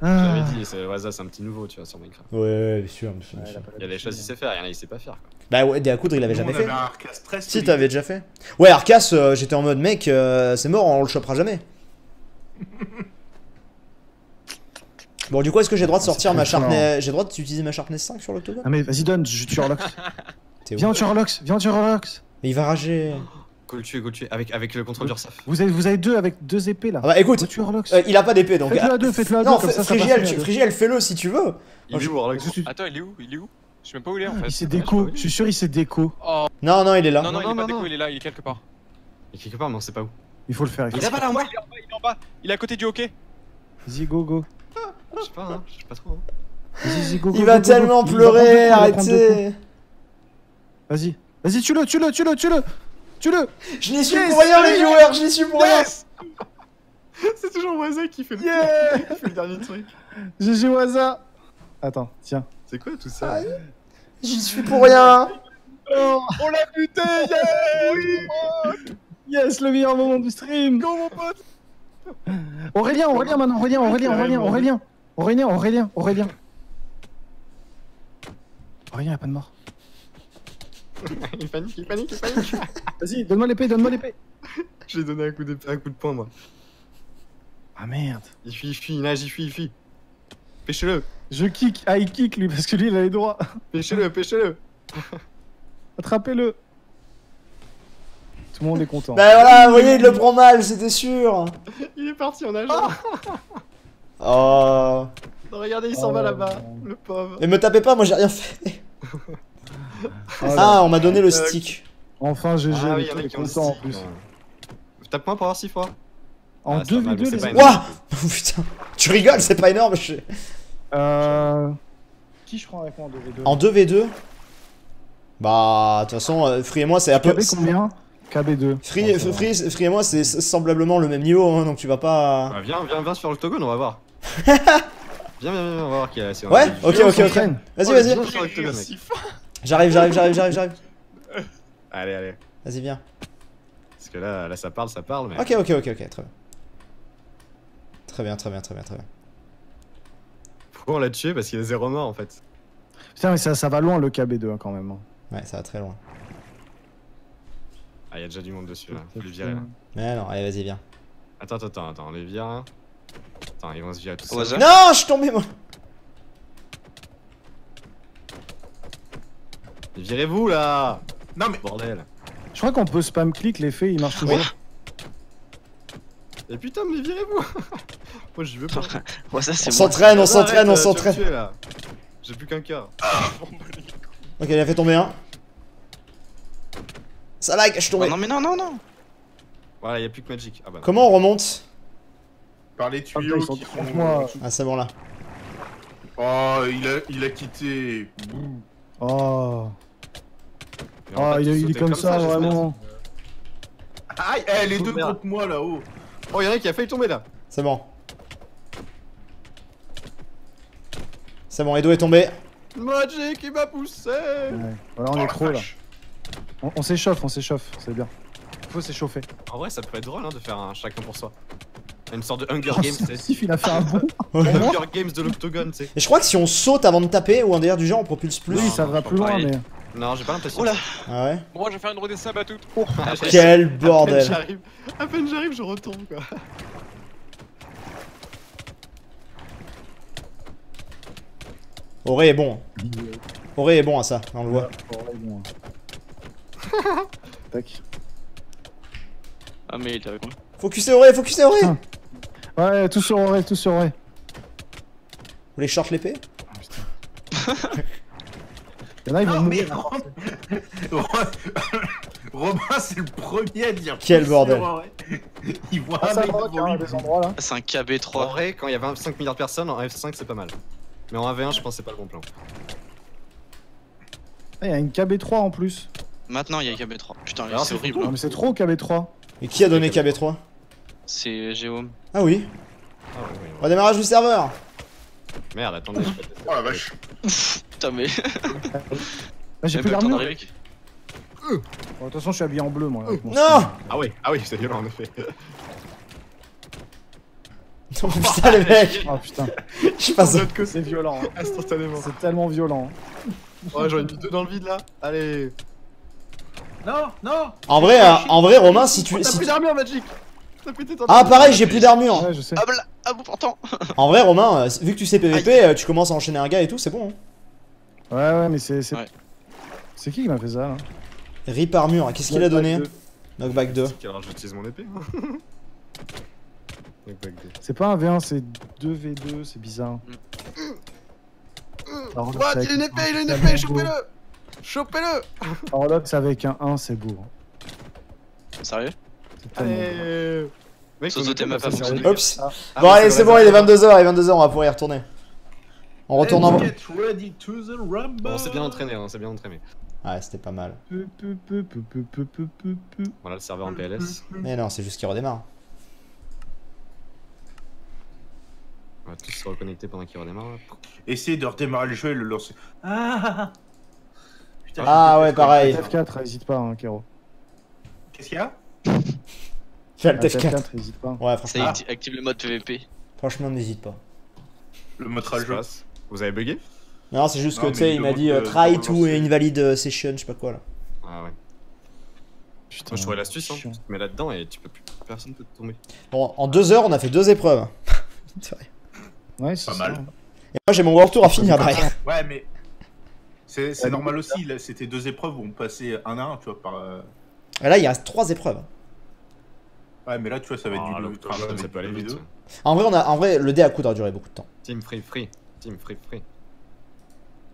J'avais dit, Waza c'est un petit nouveau, tu vois, sur Minecraft. Ouais, bien sûr. Il y a des choses qu'il sait faire, il y en a il sait pas faire, quoi. Bah ouais, des à coudre il avait jamais fait. Si, t'avais déjà fait. Ouais, Arcas, j'étais en mode mec, c'est mort, on le chopera jamais. Bon, du coup, est-ce que j'ai le droit de sortir ma Sharpness? J'ai le droit d'utiliser ma Sharpness 5 sur l'octogone? Ah, mais vas-y, donne, je tue Orlox. Viens, on tue Orlox, viens, on tue Orlox. Mais il va rager. Go le tuer, avec le contrôle d'Ursaf. Vous avez deux avec 2 épées là. Ah bah écoute, il a pas d'épée donc. Faites-le à deux, faites-le à deux. Non, Frigiel, fais-le si tu veux. Il est où Orlox? Attends, il est où? Je sais même pas où il est en fait. Il s'est déco, je suis sûr il s'est déco. Non, il est là. Non, il est pas déco, il est là, il est quelque part. Il est quelque part, mais on sait pas où. Il faut le faire. Il est pas là en bas, il est en bas, il est à côté du hockey. Vas-y, go. Je sais pas, je sais pas trop. Vas-y, go. Il va tellement pleurer, arrêtez. Vas-y, tue-le. Je n'y suis pour rien les viewers, je n'y suis pour rien. C'est toujours Waza qui fait le dernier truc. GG Waza. Attends, tiens. C'est quoi tout ça? J'y suis pour rien. On l'a buté, Yes, le meilleur moment du stream. Go mon pote. Aurélien maintenant, Aurélien, Aurélien a pas de mort. Il panique. Vas-y, donne-moi l'épée. J'ai donné un coup de poing, moi. Ah merde. Il fuit, il nage. Pêchez-le. Je kick, il kick lui, parce que lui il a les droits. Pêchez-le. Attrapez-le. Tout le monde est content. Bah voilà, vous voyez, il le prend mal, c'était sûr. Il est parti en nageant. Oh. Regardez, il s'en va là-bas, le pauvre. Et me tapez pas, moi j'ai rien fait. Ah, on m'a donné le stick. Enfin, GG, il est content en plus. Tape-moi pour voir 6 fois. En 2v2 les amis. Wouah. Putain, tu rigoles, c'est pas énorme. Qui je prends avec moi en 2v2? En 2v2 bah, de toute façon, Free et moi c'est un peu... KB combien? KB2. Free et moi c'est semblablement le même niveau, hein, donc tu vas pas... Bah, viens sur l'octogone, on va voir. Viens, on va voir qui est là. Ouais, ok. Vas-y. J'arrive. Allez. Vas-y, viens. Parce que là ça parle, mais... Ok, très bien. Pourquoi on l'a tué? Parce qu'il y a 0 mort en fait. Putain, mais ça va loin le KB2 hein, quand même. Ouais, ça va très loin. Ah, il y a déjà du monde dessus là, faut les virer là. Mais non, allez, vas-y, viens. Attends, on les vire là. Attends, ils vont se virer tout seuls. Non, je suis tombé moi. Virez-vous là. Non mais... Bordel. Je crois qu'on peut spam click, l'effet il marche toujours. Et putain, mais virez-vous. Moi j'y veux pas. Ouais, ça, on s'entraîne. J'ai plus qu'un cœur. Ok, il a fait tomber un. Ça lag, je suis tombé. Non mais non. Voilà, y'a plus que Magic. Ah bah. Comment on remonte? Par les tuyaux qui font... Ah, c'est bon là. Oh, il a quitté. Oh. Oh, il est comme ça, vraiment. Aïe, les deux contre moi là-haut. Oh, y'en a un qui a failli tomber là. C'est bon. C'est bon, Edo est tombé. Magic qui m'a poussé. Ouais. Voilà, on est trop là. On s'échauffe, c'est bien. Faut s'échauffer. En vrai, ça peut être drôle hein, de faire un chacun pour soi. Une sorte de Hunger Games, tu sais. Si, il a fait un bon. Hunger Games de l'octogone, tu sais. Et je crois que si on saute avant de taper ou un délire du genre, on propulse plus. Oui, ça va plus loin, mais. Non, j'ai pas l'impression. Oula. Ah ouais. Moi, je vais faire une redescente à toute. Quel bordel. À peine j'arrive, je retombe quoi. Auré est bon. Auré est bon à ça, on le voit. Auré est bon. Tac. Ah, mais il était avec moi. Focusez Auré, focusez Auré. Ouais, tout sur Auré, tout sur Auré. Vous voulez short l'épée? Y'en a, ils vont mourir. Robin, c'est le premier à dire. Quel bordel. Il voit un mec devant lui. C'est un KB3. En vrai, quand il y a 25 milliards de personnes, en F5 c'est pas mal. Mais en AV1, je pense que c'est pas le bon plan. Il y a une KB3 en plus. Maintenant, il y a KB3. Putain, c'est horrible. Non, mais c'est trop KB3. Et qui a donné KB3? C'est Jérôme. Ah oui. Redémarrage du serveur. Merde, attendez, je peux Oh la vache. Putain, mais. J'ai plus d'armure. De toute façon, je suis habillé en bleu, moi. Non. Ah oui, c'est violent en effet. Oh putain, les mecs. Oh putain. Je passe. C'est violent. Instantanément. C'est tellement violent. Ouais, j'aurais mis deux dans le vide là. Allez. Non, non. En vrai, Romain, si tu. T'as plus d'armure, Magic. Ah, pareil, j'ai plus d'armure. Ouais, je sais. Ah bon, pourtant. En vrai, Romain, vu que tu sais PVP, tu commences à enchaîner un gars et tout, c'est bon. Hein. Ouais, mais c'est. Ouais. C'est qui m'a fait ça là? Rip armure, qu'est-ce qu'il a donné? Knockback 2. Alors j'utilise mon épée. C'est pas un V1, c'est 2v2, c'est bizarre. What? Il a une épée, chopez-le! Chopez-le! Alors là, c'est avec un 1, c'est beau. Sérieux? Allez! Sauter ma femme. Oups. Bon, allez, c'est bon, il est 22h, on va pouvoir y retourner. On retourne en. Bon, on s'est bien entraîné, Ouais, c'était pas mal. Voilà le serveur en PLS. Mais non, c'est juste qu'il redémarre. On va tous se reconnecter pendant qu'il redémarre. Essayez de redémarrer le jeu et le lancer. Ah putain, ah ouais, pareil. F4, hésite pas, hein, Kero. Qu'est-ce qu'il y a? Fais le F4, hésite pas. Ouais, franchement. Ça active le mode PVP. Franchement, n'hésite pas. Le mode rageux. Vous avez bugué? Non, c'est juste que tu sais, il m'a dit try to invalid session, je sais pas quoi là. Ah ouais. Putain, moi je trouvais l'astuce, hein. Tu te mets là-dedans et tu peux plus. Personne peut te tomber. Bon, en 2 heures, on a fait 2 épreuves. C'est vrai. Ouais, c'est pas mal. Et moi j'ai mon World Tour à finir derrière. Ouais, mais. C'est normal aussi, là c'était 2 épreuves où on passait un à un, tu vois, par. Et là, il reste 3 épreuves. Ouais, mais là, tu vois, ça va être du travail, ça peut aller vite. En vrai, le dé à coudre a duré beaucoup de temps. Team free.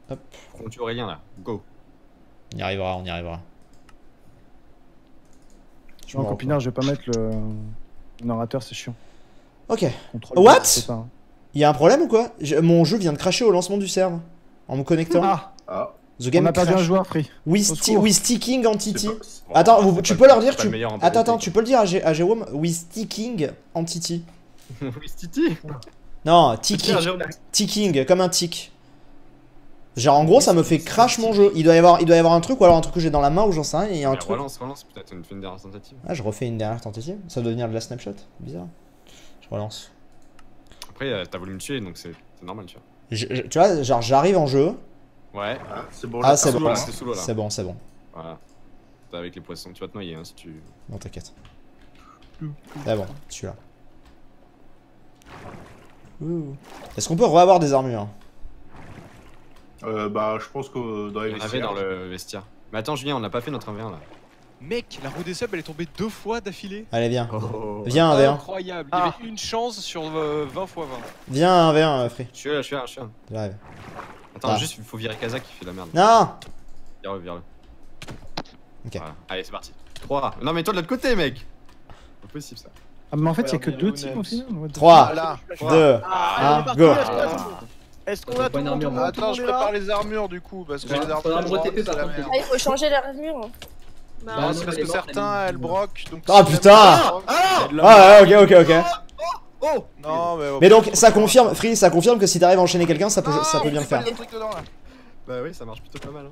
Hop. On tue Aurélien là, go. On y arrivera. En copinard, je vais pas mettre le narrateur, c'est chiant. Ok. Contrôle What? Hein. Y'a un problème ou quoi? Mon jeu vient de crasher au lancement du serve. En me connectant. Ah. The game on a perdu crash. un joueur free. We sticking entity. Attends, tu peux leur dire. Attends, tu peux le dire à Jérôme. We sticking entity. We sticky? Non, ticking, comme un tic. Genre en gros ça me fait crash mon jeu. Il doit y avoir un truc ou alors un truc que j'ai dans la main ou j'en sais rien. Il y a un truc. Relance, peut-être une dernière tentative. Ah, je refais une dernière tentative. Ça doit venir de la snapshot. Bizarre. Je relance. Après t'as voulu me tuer donc c'est normal tu vois. Tu vois, genre j'arrive en jeu. Ouais. C'est bon. Ah c'est bon. C'est bon. Voilà. T'es avec les poissons, tu vas te noyer hein si tu. Non t'inquiète. Ah bon, celui-là. Est-ce qu'on peut re-avoir des armures? Bah je pense que dans les vestiaires. Dans le vestiaire. Mais attends Julien, on n'a pas fait notre 1v1 là. Mec, la roue des subs elle est tombée 2 fois d'affilée. Allez viens. Oh. Viens un V1. Incroyable, il y avait une chance sur 20 x 20. Viens un V1 Free. Je suis là. J'arrive. Attends, juste il faut virer Kaza qui fait de la merde. Non. Vire-le. Ok. Voilà. Allez c'est parti. 3. Non mais toi de l'autre côté mec. C'est pas possible ça. Ah mais en fait il y a que 2 teams au final. 3, 2, 1, go. Est-ce qu'on a tout le monde? Attends, je prépare les armures du coup, parce que les armures. Il faut changer l'armure. Non, c'est parce que certains elles broquent. Ah putain! Ah ouais, ok. Oh! Non, mais donc ça confirme, Free, ça confirme que si t'arrives à enchaîner quelqu'un, ça peut bien le faire. Bah oui, ça marche plutôt pas mal.